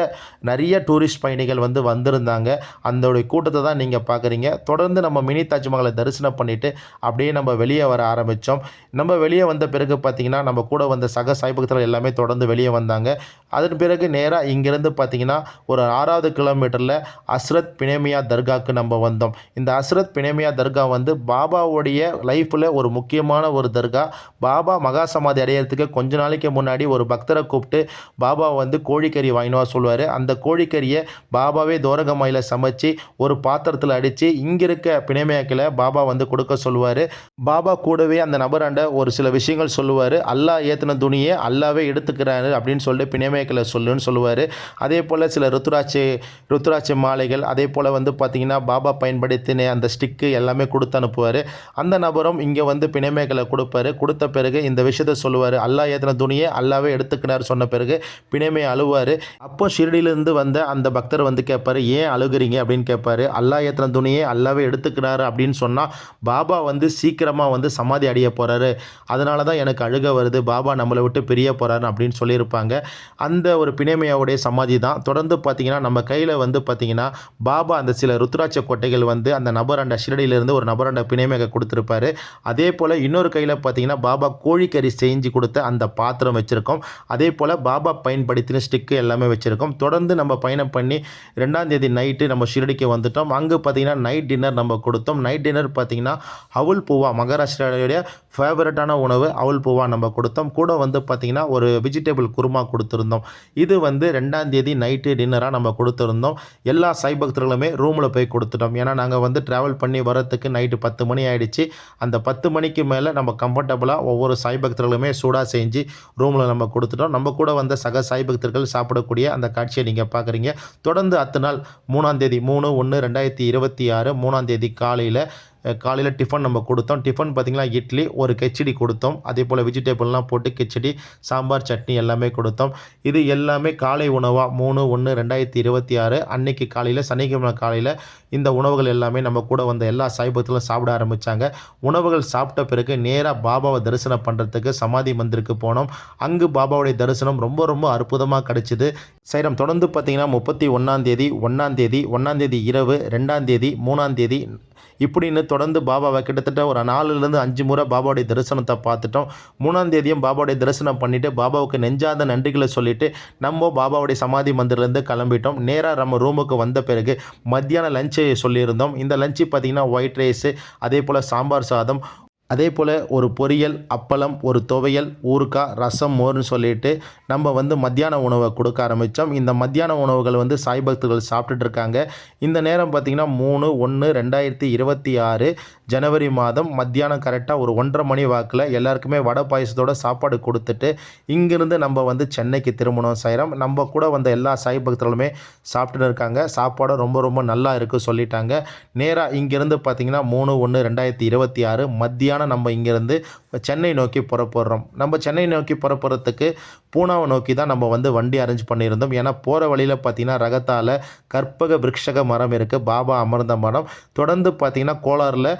நிறைய டூரிஸ்ட் பயணிகள் வந்து வந்திருந்தாங்க. அந்த கூட்டத்தை தான் நீங்கள் பார்க்குறீங்க. தொடர்ந்து நம்ம மினி தாஜ்மஹாலை தரிசனம் பண்ணிவிட்டு அப்படியே நம்ம வெளியே வர ஆரம்பித்தோம். நம்ம வெளியே வந்த பிறகு பார்த்திங்கன்னா நம்ம கூட வந்த சக சாய் பக்தர்கள் எல்லாமே தொடர்ந்து வெளியே வந்தாங்க. அதன் பிறகு நேராக இங்கேருந்து பார்த்திங்கன்னா ஒரு 6வது கிலோமீட்டரில் அஸ்ரத் பினேமியா தர்காவுக்கு நம்ம வந்தோம். இந்த அஸ்ரத் பினேமியா தர்கா வந்து பாபாவுடைய லைஃப்பில் ஒரு முக்கியமான ஒரு தர்கா. பாபா மகா சமாதி அடையிறதுக்கு கொஞ்ச நாளைக்கு முன்னாடி ஒரு பக்தரை கூப்பிட்டு பாபா வந்து கோழிக்கறி வாங்கினவா சொல்லுவார். அந்த கோழிக்கறியை பாபாவே தோரகமாயில் சமைச்சு ஒரு பாத்திரத்தில் அடித்து இங்கே இருக்க பினேமியாக்கில் பாபா வந்து கொடுக்க சொல்லுவார். பாபா கூடவே அந்த நபராண்ட ஒரு சில விஷயங்கள் சொல்லுவார். அல்லாஹ் ஏற்றின துணியை அல்லாவே எடுத்துக்கிறாரு அப்படின்னு சொல்லிட்டு பினேமியாக்கில் சொல்லுன்னு சொல்லுவார். அதே போல் சில ருத்ராட்சி மாலைகள் அதே போல் வந்து பார்த்திங்கன்னா பாபா பயன்படுத்தின அந்த ஸ்டிக்கு எல்லாமே கொடுத்து அனுப்புவார். அந்த நபரும் இங்கே வந்து பிணைமைகளை கொடுப்பார். கொடுத்த பிறகு இந்த விஷயத்த சொல்லுவார். அல்லாஹ் ஏற்றின துணியை அல்லாவே எடுத்துக்கினார் சொன்ன பிறகு பிணைமை அழுவார். அப்போ ஷிரடியிலேருந்து வந்த அந்த பக்தர் வந்து கேட்பார், ஏன் அழுகுறீங்க அப்படின்னு கேட்பார். அல்லாஹ் ஏற்றின துணியை அல்லாவே எடுத்துக்கிறாரு அப்படின்னு சொன்னால் பாபா வந்து சீக்கிரமாக வந்து சமாதி அடைய போகிறாரு, அதனால தான் எனக்கு அழுக வருது, பாபா நம்மளை விட்டு பிரிய போகிறாரு அப்படின்னு சொல்லியிருப்பாங்க. அந்த ஒரு பிணைமையோடைய சமாதி தான். தொடர்ந்து பார்த்திங்கன்னா நம்ம கையில் வந்து பார்த்திங்கன்னா பாபா அந்த சில ருத்ராட்ச கொட்டைகள் வந்து அந்த நபராண்ட ஷிரடியிலேருந்து ஒரு நபராண்ட பிணைமையாக கொடுத்துருப்பாரு. அதே போல் இன்னொரு கையில் பார்த்தீங்கன்னா பாபா கோழிக்கறி செஞ்சு கொடுத்த அந்த பாத்திரம் வச்சுருக்கோம். அதே போல் பாபா பயன்படுத்தின ஸ்டிக்கு எல்லாமே வச்சுருக்கோம். தொடர்ந்து நம்ம பயணம் பண்ணி 2ஆம் தேதி நைட்டு நம்ம ஷிரடிக்கு வந்துட்டோம். அங்கே பார்த்தீங்கன்னா நைட் டின்னர் நம்ம கொடுத்தோம். நைட் டின்னர் பார்த்தீங்கன்னா அவுல் பூவா, மகாராஷ்டிராவுடைய ஃபேவரட்டான உணவு அவுல் பூவா நம்ம கொடுத்தோம். கூட வந்து பார்த்திங்கன்னா ஒரு வெஜிடபிள் குருமா கொடுத்துருந்தோம். இது வந்து 2ஆம் தேதி நைட்டு டின்னராக நம்ம கொடுத்துருந்தோம். எல்லா சாய் பக்தர்களுமே ரூமில் போய் கொடுத்துட்டோம். ஏன்னா நாங்கள் வந்து ட்ராவல் பண்ணி வரத்துக்கு நைட்டு 10 மணி ஆகிடுச்சு. அந்த 10 மணிக்கு மேலே நம்ம கம்ஃபர்டபுளாக ஒவ்வொரு சாய் பக்தர்களுமே சூடாக செஞ்சு ரூமில் நம்ம கொடுத்துட்டோம். நம்ம கூட வந்த சக சாய் பக்தர்கள் சாப்பிடக்கூடிய அந்த காட்சியை நீங்கள் பார்க்குறீங்க. தொடர்ந்து அடுத்த நாள் 3ஆம் தேதி 3/1/2026 3ஆம் தேதி காலையில் டிஃபன் நம்ம கொடுத்தோம். டிஃபன் பார்த்திங்கன்னா இட்லி, ஒரு கிச்சடி கொடுத்தோம். அதே போல் வெஜிடபிள்லாம் போட்டு கிச்சடி, சாம்பார், சட்னி எல்லாமே கொடுத்தோம். இது எல்லாமே காலை உணவாக 3/1/2026 அன்னைக்கு காலையில் சனிக்கிழமை காலையில் இந்த உணவுகள் எல்லாமே நம்ம கூட வந்த எல்லா சாய் பக்தர்களும் சாப்பிட ஆரம்பித்தாங்க. உணவுகள் சாப்பிட்ட பிறகு நேராக பாபாவை தரிசனம் பண்ணுறதுக்கு சமாதி மந்திருக்கு போனோம். அங்கு பாபாவுடைய தரிசனம் ரொம்ப ரொம்ப அற்புதமாக கிடச்சிது. சைரம் தொடர்ந்து பார்த்திங்கன்னா 31ஆம் தேதி 1ஆம் தேதி 1ஆம் தேதி இரவு 2ஆம் தேதி 3ஆம் தேதி இப்படின்னு தொடர்ந்து பாபாவை கிட்டத்தட்ட ஒரு 4லேருந்து 5 முறை பாபாவுடைய தரிசனத்தை பார்த்துட்டோம். 3ஆம் தேதியும் பாபாவுடைய தரிசனம் பண்ணிவிட்டு பாபாவுக்கு நெஞ்சார்ந்த நன்றிகளை சொல்லிவிட்டு நம்ம பாபாவுடைய சமாதி மந்திரிலேருந்து கிளம்பிட்டோம். நேராக நம்ம ரூமுக்கு வந்த பிறகு மத்தியான லஞ்சு சொல்லியிருந்தோம். இந்த லஞ்சு பார்த்திங்கன்னா ஒயிட் ரைஸு, அதே போல் சாம்பார் சாதம், அதே போல் ஒரு பொரியல், அப்பளம், ஒரு துவையல், ஊறுகாய், ரசம், மோர்னு சொல்லிட்டு நம்ம வந்து மத்தியான உணவை கொடுக்க ஆரம்பித்தோம். இந்த மத்தியான உணவுகள் வந்து சாய் பக்தர்கள் சாப்பிட்டுட்டு இருக்காங்க. இந்த நேரம் பார்த்திங்கன்னா 3/1/2026 ஜனவரி மாதம் மத்தியானம் கரெக்டாக ஒரு 1:30 மணி வாக்கில் எல்லாருக்குமே வடை பாயசத்தோட சாப்பாடு கொடுத்துட்டு இங்கேருந்து நம்ம வந்து சென்னைக்கு திரும்பணும். சைரம் நம்ம கூட வந்த எல்லா சாய் பக்தர்களுமே சாப்பிட்டுன்னு இருக்காங்க. சாப்பாடு ரொம்ப ரொம்ப நல்லா இருக்குது சொல்லிட்டாங்க. நேராக இங்கேருந்து பார்த்திங்கன்னா 3/1/2026 மத்தியானம் நம்ம இங்கேருந்து சென்னை நோக்கி புறப்படுறோம். நம்ம சென்னை நோக்கி புறப்படுறதுக்கு பூனாவை நோக்கி தான் நம்ம வந்து வண்டி அரேஞ்ச் பண்ணியிருந்தோம். ஏன்னா போகிற வழியில் பார்த்திங்கன்னா ரகத்தால் கற்பக விருட்சக மரம் இருக்குது, பாபா அமர்ந்த மரம். தொடர்ந்து பார்த்திங்கன்னா கோலாரில்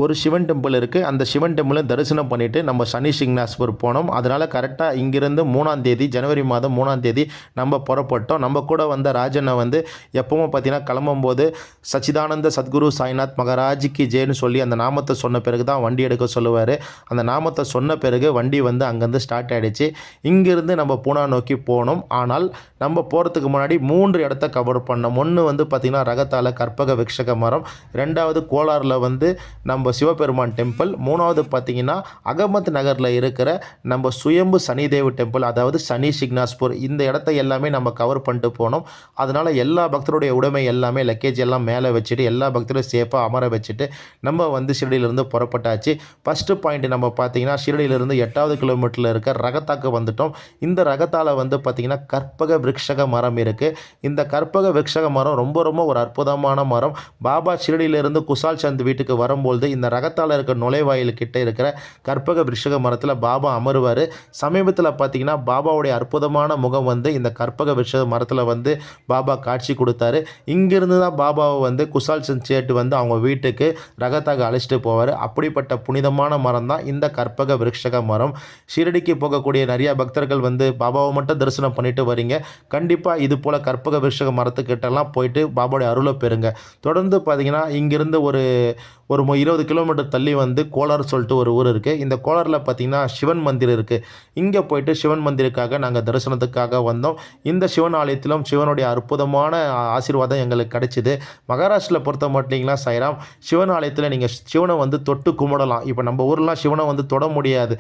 ஒரு சிவன் டெம்பிள் இருக்குது. அந்த சிவன் டெம்பிளை தரிசனம் பண்ணிவிட்டு நம்ம சனி சிங்னாஸ்பூர் போனோம். அதனால் கரெக்டாக இங்கேருந்து 3ஆம் தேதி ஜனவரி மாதம் 3ஆம் தேதி நம்ம புறப்பட்டோம். நம்ம கூட வந்த ராஜனை வந்து எப்பவும் பார்த்திங்கன்னா கிளம்பும்போது சச்சிதானந்த சத்குரு சாய்நாத் மகாராஜிக்கு ஜேன்னு சொல்லி அந்த நாமத்தை சொன்ன பிறகு தான் வண்டி எடுக்க சொல்லுவார். அந்த நாமத்தை சொன்ன பிறகு வண்டி வந்து அங்கேருந்து ஸ்டார்ட் ஆகிடுச்சு. இங்கேருந்து நம்ம பூனா நோக்கி போனோம். ஆனால் நம்ம போகிறதுக்கு முன்னாடி 3 இடத்த கவர் பண்ணோம். ஒன்று வந்து பார்த்திங்கன்னா ரகத்தால் கற்பக விருட்சக மரம், 2வது கோலாரில் வந்து நம்ம நம்ம சிவபெருமான் டெம்பிள். 3வது பார்த்தீங்கன்னா அகமத் நகரில் இருக்கிற நம்ம சுயம்பு சனிதேவ் டெம்பிள், அதாவது சனி சிக்னாஸ்பூர். இந்த இடத்த எல்லாமே நம்ம கவர் பண்ணிட்டு போனோம். அதனால் எல்லா பக்தருடைய உடைமை எல்லாமே லக்கேஜ் எல்லாம் மேலே வச்சுட்டு எல்லா பக்தரும் சேஃபாக அமர வச்சுட்டு நம்ம வந்து ஷிரடியிலேருந்து புறப்பட்டாச்சு. ஃபஸ்ட்டு பாயிண்ட் நம்ம பார்த்தீங்கன்னா ஷிரடியிலேருந்து 8வது கிலோமீட்டரில் இருக்க ரகத்தாக்கு வந்துட்டோம். இந்த ரகத்தால் வந்து பார்த்திங்கன்னா கற்பக விருட்சக மரம் இருக்குது. இந்த கற்பக விருட்சக மரம் ரொம்ப ரொம்ப ஒரு அற்புதமான மரம். பாபா ஷிரடியிலிருந்து குசால் சந்த் வீட்டுக்கு வரும்பொழுது இந்த ரகத்தால் இருக்க நுழைவாயில் கிட்ட இருக்கிற கற்பக விருட்சக மரத்தில் பாபா அமருவார். சமீபத்தில் பார்த்திங்கன்னா பாபாவுடைய அற்புதமான முகம் வந்து இந்த கற்பக விருட்சக மரத்தில் வந்து பாபா காட்சி கொடுத்தாரு. இங்கிருந்து தான் பாபாவை வந்து குசால் சந்த் சேட்டு வந்து அவங்க வீட்டுக்கு ரகத்தாக அழைச்சிட்டு போவார். அப்படிப்பட்ட புனிதமான மரம் தான் இந்த கற்பக விருட்சக மரம். ஷிரடிக்கு போகக்கூடிய நிறைய பக்தர்கள் வந்து பாபாவை மட்டும் தரிசனம் பண்ணிட்டு வரீங்க. கண்டிப்பாக இது போல் கற்பக விருட்சக மரத்துக்கிட்டலாம் போயிட்டு பாபாவுடைய அருளை பெறுங்க. தொடர்ந்து பார்த்தீங்கன்னா இங்கிருந்து ஒரு 20 கிலோமீட்டர் தள்ளி வந்து கோலார் சொல்லிட்டு ஒரு ஊர் இருக்குது. இந்த கோலாரில் பார்த்திங்கன்னா சிவன் மந்திர் இருக்குது. இங்கே போயிட்டு சிவன் மந்திருக்காக நாங்கள் தரிசனத்துக்காக வந்தோம். இந்த சிவன் ஆலயத்திலும் சிவனுடைய அற்புதமான ஆசீர்வாதம் எங்களுக்கு கிடைச்சிது. மகாராஷ்டிரில் பொறுத்த மாட்டிங்கன்னா சாய்ராம், சிவன் ஆலயத்தில் நீங்கள் சிவனை வந்து தொட்டு கும்பிடலாம். இப்போ நம்ம ஊர்லாம் சிவனை வந்து தொட முடியாது.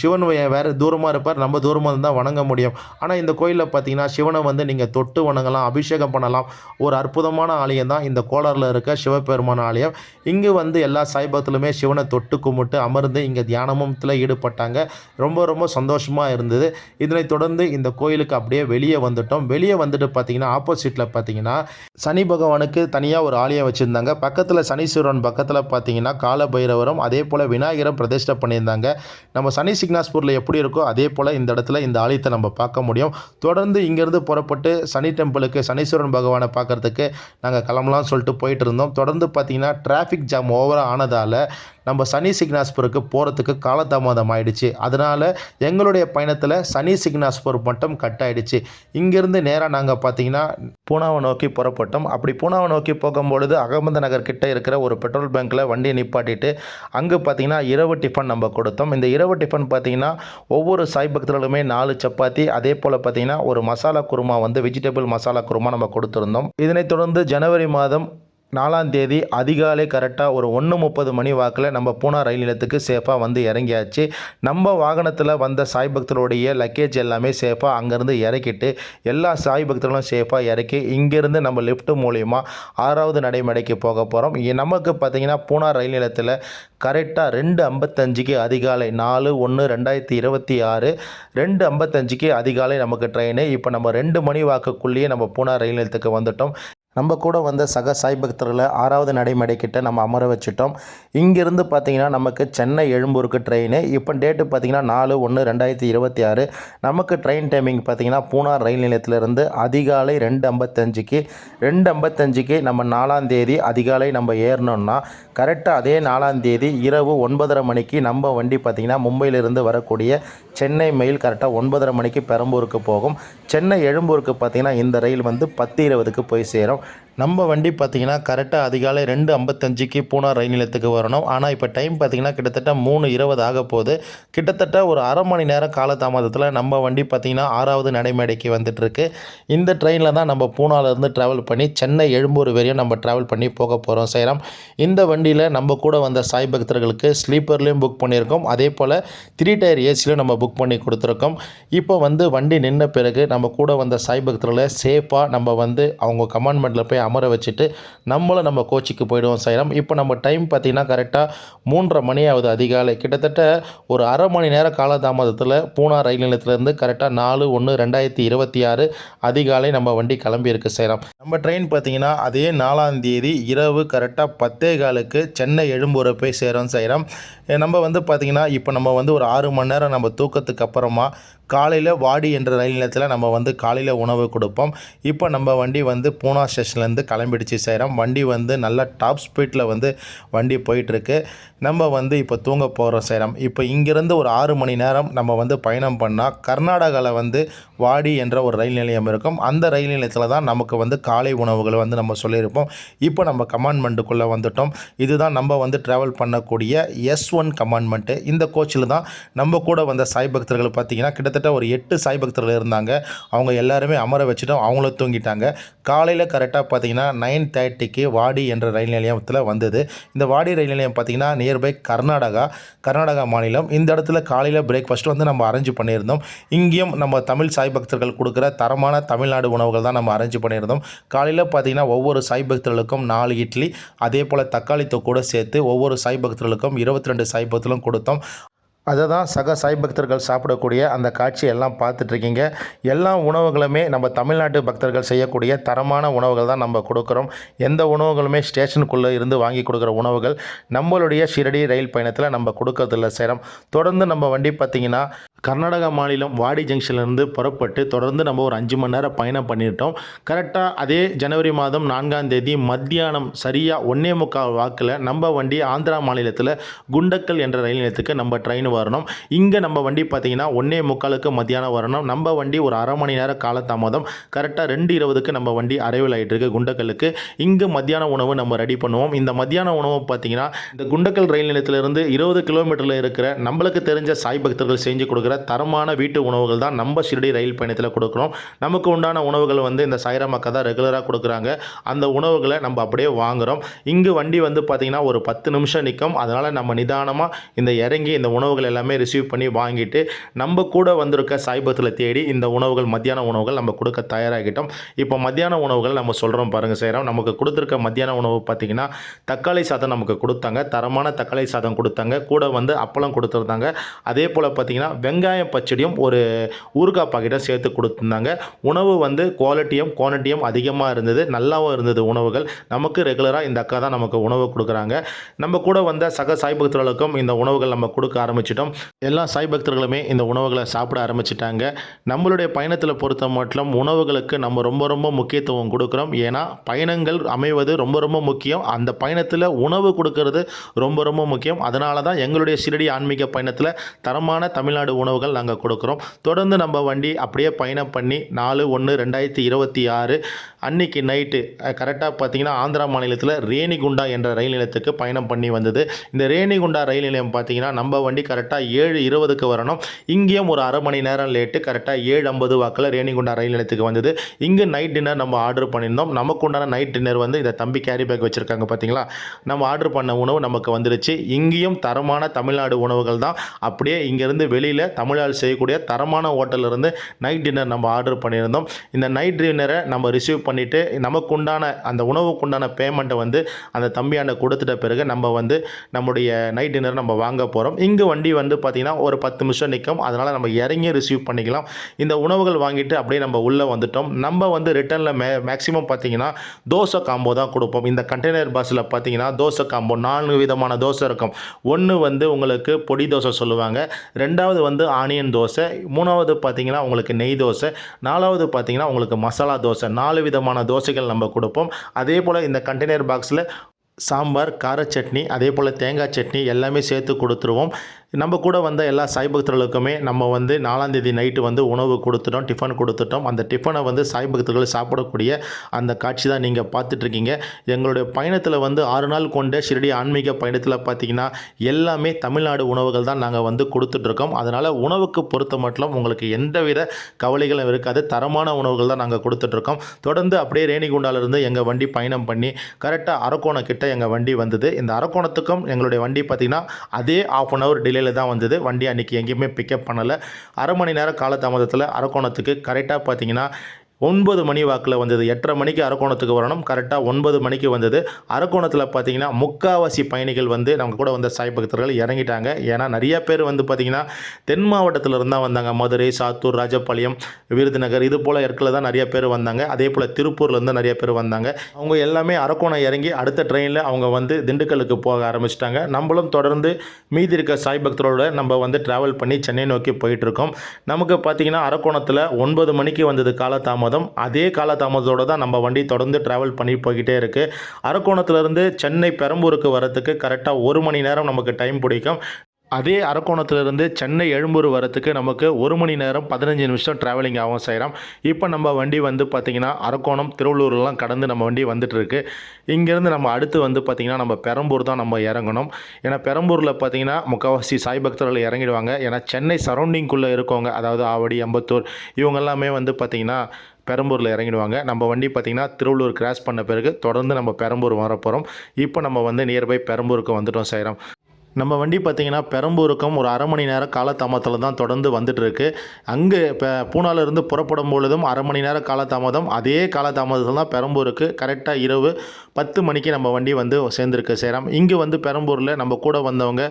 சிவன் வேறு தூரமாக இருப்பார், நம்ம தூரமாக இருந்தால் வணங்க முடியும். ஆனால் இந்த கோயிலில் பார்த்தீங்கன்னா சிவனை வந்து நீங்கள் தொட்டு வணங்கலாம், அபிஷேகம் பண்ணலாம். ஒரு அற்புதமான ஆலயம் தான் இந்த கோலாரில் இருக்க சிவபெருமான ஆலயம். இங்கு வந்து எல்லா சாய்பத்திலுமே சிவனை தொட்டு கும்பிட்டு அமர்ந்து இங்கே தியானமத்தில் ஈடுபட்டாங்க. ரொம்ப ரொம்ப சந்தோஷமாக இருந்தது. இதனைத் தொடர்ந்து இந்த கோயிலுக்கு அப்படியே வெளியே வந்துட்டோம். வெளியே வந்துட்டு பார்த்தீங்கன்னா ஆப்போசிட்டில் பார்த்தீங்கன்னா சனி பகவானுக்கு தனியாக ஒரு ஆலயம் வச்சுருந்தாங்க. பக்கத்தில் சனீஸ்வரன் பக்கத்தில் பார்த்தீங்கன்னா காலபைரவரும் அதே போல் விநாயகரும் பிரதிஷ்டை பண்ணியிருந்தாங்க. நம்ம சனி சிக்னாஸ்பூரில் எப்படி இருக்கோ அதே போல் இந்த இடத்துல இந்த ஆலயத்தை நம்ம பார்க்க முடியும். தொடர்ந்து இங்கேருந்து புறப்பட்டு சனி டெம்பிளுக்கு சனீஸ்வரன் பகவானை பார்க்குறதுக்கு நாங்கள் கிளம்பலாம்னு சொல்லிட்டு போயிட்டு இருந்தோம். தொடர்ந்து பார்த்தீங்கன்னா டிராஃபிக் ஜாம் ஓவராக ஆனதால் நம்ம சனி சிக்னாஸ்பூருக்கு போகிறதுக்கு காலதாமதம் ஆயிடுச்சு. அதனால் எங்களுடைய பயணத்தில் சனி சிக்னாஸ்பூர் மட்டும் கட் ஆகிடுச்சு. இங்கேருந்து நேராக நாங்கள் பார்த்தீங்கன்னா பூனாவை நோக்கி புறப்பட்டோம். அப்படி பூனாவை நோக்கி போகும்பொழுது அகமது நகர் கிட்டே இருக்கிற ஒரு பெட்ரோல் பங்க்கில் வண்டியை நிப்பாட்டிட்டு அங்கே பார்த்தீங்கன்னா இரவு டிஃபன் நம்ம கொடுத்தோம். இந்த இரவு டிஃபன் பார்த்தீங்கன்னா ஒவ்வொரு சாய் பக்தர்களுமே 4 சப்பாத்தி, அதே போல் பார்த்தீங்கன்னா ஒரு மசாலா குருமா வந்து வெஜிடபிள் மசாலா குருமா நம்ம கொடுத்துருந்தோம். இதனைத் தொடர்ந்து ஜனவரி மாதம் 4ஆம் தேதி அதிகாலை கரெக்டாக ஒரு 1:30 மணி வாக்கில் நம்ம பூனா ரயில் நிலையத்துக்கு சேஃபாக வந்து இறங்கியாச்சு. நம்ம வாகனத்தில் வந்த சாய் பக்தருடைய லக்கேஜ் எல்லாமே சேஃபாக அங்கேருந்து இறக்கிட்டு எல்லா சாய் பக்தர்களும் சேஃபாக இறக்கி இங்கேருந்து நம்ம லிஃப்ட் மூலிமா 6வது நடைமேடைக்கு போக போகிறோம். நமக்கு பார்த்திங்கன்னா பூனா ரயில் நிலையத்தில் கரெக்டாக 2:55க்கு அதிகாலை 4/1/2026 2:55க்கு அதிகாலை நமக்கு ட்ரெயின். இப்போ நம்ம 2 மணி வாக்குக்குள்ளேயே நம்ம பூனா ரயில் நிலையத்துக்கு வந்துட்டோம். நம்ம கூட வந்த சக சாய் பக்தர்களை 6வது நடைமேடை கிட்ட நம்ம அமர வச்சுட்டோம். இங்கேருந்து பார்த்திங்கன்னா நமக்கு சென்னை எழும்பூருக்கு ட்ரெயின். இப்போ டேட்டு பார்த்திங்கன்னா 4/1/2026. நமக்கு ட்ரெயின் டைமிங் பார்த்திங்கன்னா பூனா ரயில் நிலையத்திலேருந்து அதிகாலை 2:55க்கு நம்ம 4ஆம் தேதி அதிகாலை நம்ம ஏறினோம்னா கரெக்டாக அதே 4ஆம் தேதி இரவு 9:30 மணிக்கு நம்ம வண்டி பார்த்திங்கன்னா மும்பையிலிருந்து வரக்கூடிய சென்னை மெயில் கரெக்டாக 9:30 மணிக்கு பெரம்பூருக்கு போகும். சென்னை எழும்பூருக்கு பார்த்திங்கன்னா இந்த ரயில் வந்து 10:20க்கு போய் சேரும். நம்ம வண்டி பார்த்திங்கன்னா கரெக்டாக அதிகாலை 2:55க்கு பூனா ரயில் நிலையத்துக்கு வரணும். ஆனால் இப்போ டைம் பார்த்திங்கன்னா கிட்டத்தட்ட 3:20 ஆக போகுது. கிட்டத்தட்ட ஒரு அரை மணி நேரம் காலதாமதத்தில் நம்ம வண்டி பார்த்திங்கன்னா 6வது நடைமேடைக்கு வந்துட்டுருக்கு. இந்த ட்ரெயினில் தான் நம்ம பூனாவிலேருந்து ட்ராவல் பண்ணி சென்னை எழும்பூர் வரையும் நம்ம ட்ராவல் பண்ணி போக போகிறோம் சாய்ராம். இந்த வண்டியில் நம்ம கூட வந்த சாய் பக்தர்களுக்கு ஸ்லீப்பர்லேயும் புக் பண்ணியிருக்கோம். அதே போல் 3 டயர் ஏசிலையும் நம்ம புக் பண்ணி கொடுத்துருக்கோம். இப்போ வந்து வண்டி நின்ன பிறகு நம்ம கூட வந்த சாய் பக்தர்களை சேஃபாக நம்ம வந்து அவங்க கமாண்ட்மெண்ட்டில் போய் அமர வச்சுட்டு நம்மளும் நம்ம கோச்சிக்கு போயிடுவோம் சாய்ராம். இப்போ நம்ம டைம் பார்த்திங்கன்னா கரெக்டாக 3:30 மணி ஆகுது அதிகாலை. கிட்டத்தட்ட ஒரு அரை மணி நேரம் காலதாமதத்தில் பூனா ரயில் நிலையத்திலேருந்து கரெக்டாக 4/1/2026 அதிகாலை நம்ம வண்டி கிளம்பியிருக்கு சாய்ராம். நம்ம ட்ரெயின் பார்த்திங்கன்னா அதே 4ஆம் தேதி இரவு கரெக்டாக 10:15க்கு சென்னை எழும்பூரை போய் சேரும் சாய்ராம். நம்ம வந்து பார்த்திங்கன்னா இப்போ நம்ம வந்து ஒரு 6 மணி நேரம் நம்ம தூக்கத்துக்கு அப்புறமா காலையில் வாடி என்ற ரயில் நிலையத்தில் நம்ம வந்து காலையில் உணவு கொடுப்போம். இப்போ நம்ம வண்டி வந்து பூனா ஸ்டேஷன்லேருந்து கிளம்பிடுச்சு சாய்ராம். வண்டி வந்து நல்லா டாப் ஸ்பீடில் வந்து வண்டி போயிட்டுருக்கு. நம்ம வந்து இப்போ தூங்க போகிறோம் சாய்ராம். இப்போ இங்கேருந்து ஒரு 6 மணி நேரம் நம்ம வந்து பயணம் பண்ணால் கர்நாடகாவில் வந்து வாடி என்ற ஒரு ரயில் நிலையம் இருக்கும். அந்த ரயில் நிலையத்தில் தான் நமக்கு வந்து காலை உணவுகளை வந்து நம்ம சொல்லியிருப்போம். இப்போ நம்ம கமாண்ட்மெண்ட்டுக்குள்ளே வந்துட்டோம். இதுதான் நம்ம வந்து ட்ராவல் பண்ணக்கூடிய S1 கமாண்ட்மெண்ட்டு. இந்த கோச்சில் தான் நம்ம கூட வந்த சாய் பக்தர்கள் பார்த்திங்கன்னா கிட்டத்தட்ட கிட்டத்தட்ட ஒரு 8 சாய் பக்தர்கள் இருந்தாங்க. அவங்க எல்லாருமே அமர வச்சுட்டோம். அவங்களும் தூங்கிட்டாங்க. காலையில் கரெக்டாக பார்த்தீங்கன்னா 9:30க்கு வாடி என்ற ரயில் நிலையத்தில் வந்தது. இந்த வாடி ரயில் நிலையம் பார்த்தீங்கன்னா நியர்பை கர்நாடகா மாநிலம். இந்த இடத்துல காலையில் பிரேக்ஃபாஸ்ட் வந்து நம்ம அரேஞ்ச் பண்ணியிருந்தோம். இங்கேயும் நம்ம தமிழ் சாய் பக்தர்கள் கொடுக்குற தரமான தமிழ்நாடு உணவுகள் தான் நம்ம அரேஞ்ச் பண்ணியிருந்தோம். காலையில் பார்த்தீங்கன்னா ஒவ்வொரு சாய் பக்தர்களுக்கும் 4 இட்லி, அதே போல் தக்காளி தொக்கோடு சேர்த்து ஒவ்வொரு சாய் பக்தர்களுக்கும் 22 சாய் பக்தர்களும் கொடுத்தோம். அதை தான் சக சாய் பக்தர்கள் சாப்பிடக்கூடிய அந்த காட்சி எல்லாம் பார்த்துட்ருக்கீங்க. எல்லா உணவுகளுமே நம்ம தமிழ்நாட்டு பக்தர்கள் செய்யக்கூடிய தரமான உணவுகள் தான் நம்ம கொடுக்குறோம். எந்த உணவுகளுமே ஸ்டேஷனுக்குள்ளே இருந்து வாங்கி கொடுக்குற உணவுகள் நம்மளுடைய ஷிரடி ரயில் பயணத்தில் நம்ம கொடுக்கறதில்ல சேரம். தொடர்ந்து நம்ம வண்டி பார்த்திங்கன்னா கர்நாடகா மாநிலம் வாடி ஜங்ஷன்லேருந்து புறப்பட்டு தொடர்ந்து நம்ம ஒரு 5 மணி நேரம் பயணம் பண்ணிட்டோம். கரெக்டாக அதே ஜனவரி மாதம் 4ஆம் தேதி மத்தியானம் சரியாக 1:45 வாக்கில் நம்ம வண்டி ஆந்திரா மாநிலத்தில் குண்டக்கல் என்ற ரயில் நிலையத்துக்கு நம்ம ட்ரெயின் வரணும். இங்கே நம்ம வண்டி பார்த்திங்கன்னா 1:45க்கு மத்தியானம் வரணும். நம்ம வண்டி ஒரு அரை மணி நேரம் காலதாமதம். கரெக்டாக 2:20க்கு நம்ம வண்டி அரைவல் ஆகிட்டு இருக்கு குண்டக்கலுக்கு. இங்கே மத்தியான உணவு நம்ம ரெடி பண்ணுவோம். இந்த மத்தியான உணவு பார்த்திங்கன்னா இந்த குண்டக்கல் ரயில் நிலையத்திலிருந்து 20 கிலோமீட்டரில் இருக்கிற நம்மளுக்கு தெரிஞ்ச சாய் பக்தர்கள் செஞ்சு கொடுக்குற தரமான வீட்டு உணவுகள் தான் நம்ம ஷிரடி ரயில் பயணத்தில் கொடுக்குறோம். நமக்கு உண்டான உணவுகள் வந்து இந்த சாய்ராம் அக்கா தான் ரெகுலராக கொடுக்குறாங்க. அந்த உணவுகளை நம்ம அப்படியே வாங்குகிறோம். இங்கு வண்டி வந்து பார்த்திங்கன்னா ஒரு 10 நிமிஷம் நிற்கும். அதனால் நம்ம நிதானமாக இந்த இறங்கி இந்த உணவுகள் எல்லாமே ரிசீவ் பண்ணி வாங்கிட்டு நம்ம கூட வந்திருக்க சாய் பக்தர்களை தேடி இந்த உணவுகள் மத்தியான உணவுகள் நம்ம கொடுக்க தயாராகிட்டோம். இப்போ மத்தியான உணவுகள் நம்ம சொல்கிறோம் பாருங்கள் சாய்ராம். நமக்கு கொடுத்துருக்க மத்தியான உணவு பார்த்திங்கன்னா தக்காளி சாதம் நமக்கு கொடுத்தாங்க. தரமான தக்காளி சாதம் கொடுத்தாங்க. கூட வந்து அப்பளம் கொடுத்துருந்தாங்க. அதே போல் பார்த்திங்கன்னா வெங்காயம் பச்சடியும் ஒரு ஊறுகாய் பாக்கெட்டும் சேர்த்து கொடுத்துருந்தாங்க. உணவு வந்து குவான்டிட்டியும் அதிகமாக இருந்தது. நல்லாவும் இருந்தது உணவுகள். நமக்கு ரெகுலராக இந்த அக்கா தான் நமக்கு உணவு கொடுக்குறாங்க. நம்ம கூட வந்த சக சாய் பக்தர்களுக்கும் இந்த உணவுகள் நம்ம கொடுக்க ஆரம்பிச்சிட்டோம். எல்லா சாய் பக்தர்களுமே இந்த உணவுகளை சாப்பிட ஆரம்பிச்சிட்டாங்க. நம்மளுடைய பயணத்தில் பொறுத்த மட்டும் உணவுகளுக்கு நம்ம ரொம்ப ரொம்ப முக்கியத்துவம் கொடுக்குறோம். ஏன்னா பயணங்கள் அமைவது ரொம்ப ரொம்ப முக்கியம். அந்த பயணத்தில் உணவு கொடுக்கறது ரொம்ப ரொம்ப முக்கியம். அதனால தான் எங்களுடைய ஷிரடி ஆன்மீக பயணத்தில் தரமான தமிழ்நாடு உணவுகள் நாங்கள் கொடுக்குறோம். தொடர்ந்து நம்ம வண்டி அப்படியே பயணம் பண்ணி 4/1/2026 அன்னைக்கு நைட்டு கரெக்டாக பார்த்தீங்கன்னா ஆந்திரா மாநிலத்தில் ரேணிகுண்டா என்ற ரயில் நிலையத்துக்கு பயணம் பண்ணி வந்தது. இந்த ரேணிகுண்டா ரயில் நிலையம் பார்த்தீங்கன்னா நம்ம வண்டி கரெக்டாக 7:20க்கு வரணும். இங்கேயும் ஒரு அரை மணி நேரம் லேட்டு. கரெக்டாக 7:50 வாக்கில் ரேணிகுண்டா ரயில் நிலையத்துக்கு வந்தது. இங்கே நைட் டின்னர் நம்ம ஆர்டர் பண்ணியிருந்தோம். நமக்கு உண்டான நைட் டின்னர் வந்து இந்த தம்பி கேரி பேக் வச்சுருக்காங்க பார்த்தீங்களா. நம்ம ஆர்டர் பண்ண உணவு நமக்கு வந்துருச்சு. இங்கேயும் தரமான தமிழ்நாடு உணவுகள் தான். அப்படியே இங்கேருந்து வெளியில் தமிழால் செய்யக்கூடிய தரமான ஹோட்டலிருந்து நைட் டின்னர் நம்ம ஆர்டர் பண்ணியிருந்தோம். இந்த நைட் டின்னரை நம்ம ரிசீவ் பண்ணிவிட்டு நமக்கு உண்டான அந்த உணவுக்கு உண்டான பேமெண்ட்டை வந்து அந்த தம்பியாண்ட கொடுத்துட்ட பிறகு நம்ம வந்து நம்முடைய நைட் டின்னர் நம்ம வாங்க போகிறோம். இங்கே வண்டி வந்து பார்த்திங்கன்னா ஒரு 10 நிமிஷம் நிற்கும். அதனால் நம்ம இறங்கி ரிசீவ் பண்ணிக்கலாம். இந்த உணவுகள் வாங்கிட்டு அப்படியே நம்ம உள்ளே வந்துட்டோம். நம்ம வந்து ரிட்டனில் மேக்ஸிமம் பார்த்திங்கன்னா தோசை காம்போ தான் கொடுப்போம். இந்த கண்டெய்னர் பஸ்ஸில் பார்த்திங்கன்னா தோசை காம்போ 4 விதமான தோசை இருக்கும். ஒன்று வந்து உங்களுக்கு பொடி தோசை சொல்லுவாங்க. ரெண்டாவது வந்து ஆனியன் தோசை, மூணாவது பார்த்தீங்கன்னா உங்களுக்கு நெய் தோசை, நாலாவது பார்த்தீங்கன்னா உங்களுக்கு மசாலா தோசை. 4 விதமான தோசைகள் நம்ம கொடுப்போம். அதே போல் இந்த கண்டெய்னர் பாக்ஸில் சாம்பார், கார சட்னி, அதே போல் தேங்காய் சட்னி எல்லாமே சேர்த்து கொடுத்துருவோம். நம்ம கூட வந்த எல்லா சாய் பக்தர்களுக்குமே நம்ம வந்து 4ஆம் தேதி நைட்டு வந்து உணவு கொடுத்துட்டோம், டிஃபன் கொடுத்துட்டோம். அந்த டிஃபனை வந்து சாய் பக்தர்கள் சாப்பிடக்கூடிய அந்த காட்சி தான் நீங்கள் பார்த்துட்ருக்கீங்க. எங்களுடைய பயணத்தில் வந்து 6 நாள் கொண்ட ஷிரடி ஆன்மீக பயணத்தில் பார்த்திங்கன்னா எல்லாமே தமிழ்நாடு உணவுகள் தான் நாங்கள் வந்து கொடுத்துட்ருக்கோம். அதனால் உணவுக்கு பொறுத்த மட்டும் உங்களுக்கு எந்தவித கவலைகளும் இருக்காது. தரமான உணவுகள் தான் நாங்கள் கொடுத்துட்ருக்கோம். தொடர்ந்து அப்படியே ரேணிகுண்டாலிருந்து எங்கள் வண்டி பயணம் பண்ணி கரெக்டாக அரக்கோணம் கிட்ட எங்கள் வண்டி வந்தது. இந்த அரக்கோணத்துக்கும் எங்களுடைய வண்டி பார்த்திங்கன்னா அதே 1/2 hour டிலேயில் தான் வந்தது. வண்டி அன்றைக்கி எங்கேயுமே பிக்கப் பண்ணலை. அரை மணி நேரம் காலதாமதத்தில் அரக்கோணத்துக்கு கரெக்டாக பார்த்திங்கன்னா 9 மணி வாக்கில் வந்தது. 8:30 மணிக்கு அரக்கோணத்துக்கு வரணும். கரெக்டாக 9 மணிக்கு வந்தது. அரக்கோணத்தில் பார்த்தீங்கன்னா முக்காவாசி பயணிகள் வந்து நம்ம கூட வந்த சாய் பக்தர்கள் இறங்கிட்டாங்க. ஏன்னா நிறைய பேர் வந்து பார்த்திங்கன்னா தென் மாவட்டத்தில் இருந்தால் வந்தாங்க. மதுரை, சாத்தூர், ராஜபாளையம், விருதுநகர் இது போல் இடத்துல தான் நிறைய பேர் வந்தாங்க. அதே போல் திருப்பூர்லேருந்து நிறைய பேர் வந்தாங்க. அவங்க எல்லாமே அரக்கோணம் இறங்கி அடுத்த ட்ரெயினில் அவங்க வந்து திண்டுக்கலுக்கு போக ஆரம்பிச்சிட்டாங்க. நம்மளும் தொடர்ந்து மீதி இருக்க சாய் பக்தரோட நம்ம வந்து ட்ராவல் பண்ணி சென்னை நோக்கி போயிட்டுருக்கோம். நமக்கு பார்த்திங்கன்னா அரக்கோணத்தில் 9 மணிக்கு வந்தது காலதாமதம். அதே காலதாமதத்தோடு தான் நம்ம வண்டி தொடர்ந்து ட்ராவல் பண்ணி போய்கிட்டே இருக்குது. அரக்கோணத்துலேருந்து சென்னை பெரம்பூருக்கு வரத்துக்கு கரெக்டாக 1 மணி நேரம் நமக்கு டைம் பிடிக்கும். அதே அரக்கோணத்திலிருந்து சென்னை எழும்பூர் வரத்துக்கு நமக்கு 1 மணி நேரம் 15 நிமிஷம் ட்ராவலிங் ஆகும் சாய்ராம். இப்போ நம்ம வண்டி வந்து பார்த்திங்கன்னா அரக்கோணம், திருவள்ளூர்லாம் கடந்து நம்ம வண்டி வந்துட்டுருக்கு. இங்கேருந்து நம்ம அடுத்து வந்து பார்த்திங்கன்னா நம்ம பெரம்பூர் தான் நம்ம இறங்கணும். ஏன்னா பெரம்பூரில் பார்த்திங்கன்னா முக்கால்வாசி சாய் பக்தர்கள் இறங்கிடுவாங்க. ஏன்னா சென்னை சரௌண்டிங்குள்ளே இருக்கவங்க, அதாவது ஆவடி, அம்பத்தூர் இவங்க எல்லாமே வந்து பார்த்திங்கன்னா பெரம்பூரில் இறங்கிடுவாங்க. நம்ம வண்டி பார்த்திங்கன்னா திருவள்ளூர் கிராஸ் பண்ண பிறகு தொடர்ந்து நம்ம பெரம்பூர் வரப்போகிறோம். இப்போ நம்ம வந்து நியர்பை பெரம்பூருக்கு வந்துட்டோம் சாய்ராம். நம்ம வண்டி பார்த்திங்கன்னா பெரம்பூருக்கும் ஒரு அரை மணி நேரம் காலதாமதத்தில் தான் தொடர்ந்து வந்துட்டுருக்கு. அங்கே இப்போ பூனாலேருந்து புறப்படும் பொழுதும் அரை மணி நேரம் காலதாமதம், அதே காலதாமதத்தில் தான் பெரம்பூருக்கு கரெக்டாக இரவு 10 மணிக்கு நம்ம வண்டி வந்து சேர்ந்துருக்கு சேரம். இங்கே வந்து பெரம்பூரில் நம்ம கூட வந்தவங்க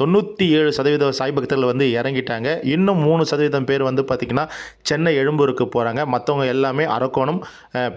97% சாய் பக்தர்கள் வந்து இறங்கிட்டாங்க. இன்னும் 3% பேர் வந்து பார்த்திங்கன்னா சென்னை எழும்பூருக்கு போகிறாங்க. மற்றவங்க எல்லாமே அரக்கோணம்,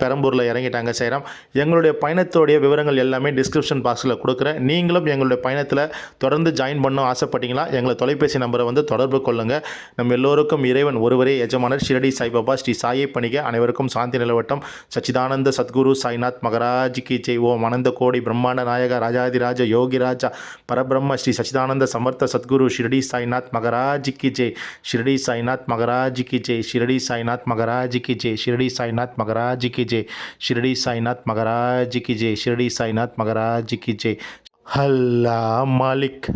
பெரம்பூரில் இறங்கிட்டாங்க சேரம். எங்களுடைய பயணத்தோடைய விவரங்கள் எல்லாமே டிஸ்கிரிப்ஷன் பாக்ஸில் கொடுக்குறேன். நீங்களும் எங்களுடைய பயணத்தில் தொடர்ந்து ஜாயின் பண்ண ஆசைப்பட்டீங்களா எங்களை தொலைபேசி நம்பரை வந்து தொடர்பு கொள்ளுங்கள். நம்ம எல்லோருக்கும் இறைவன் ஒருவரே எஜமானர் ஷிரடி சாய்பாபா ஸ்ரீ சாயை பணிக அனைவருக்கும் சாந்தி நிலவட்டம். சச்சிதானந்த சத்குரு சாய்நாத் மகராஜ் கி ஜெய். ஓம் அனந்த கோடி பிரம்மாண்ட நாயக ராஜாதிராஜ யோகிராஜா பரபிரம்ம ஸ்ரீ சச்சிதானந்த சமர்த்த சத்குரு ஷிரடி சாய்நாத் மகராஜ் கி ஜெய். ஷிரடி சாய்நாத் மகராஜ் கி ஜெய். ஷிரடி சாய்நாத் மகராஜ் கி ஜெய். ஷிரடி சாய்நாத் மகராஜ் கி ஜெய். ஷிரடி சாய்நாத் மகராஜ் கி ஜெய். ஷிரடி சாய்நாத் மகராஜ் கி ஜெய். அல்லாஹ் மாலிக்.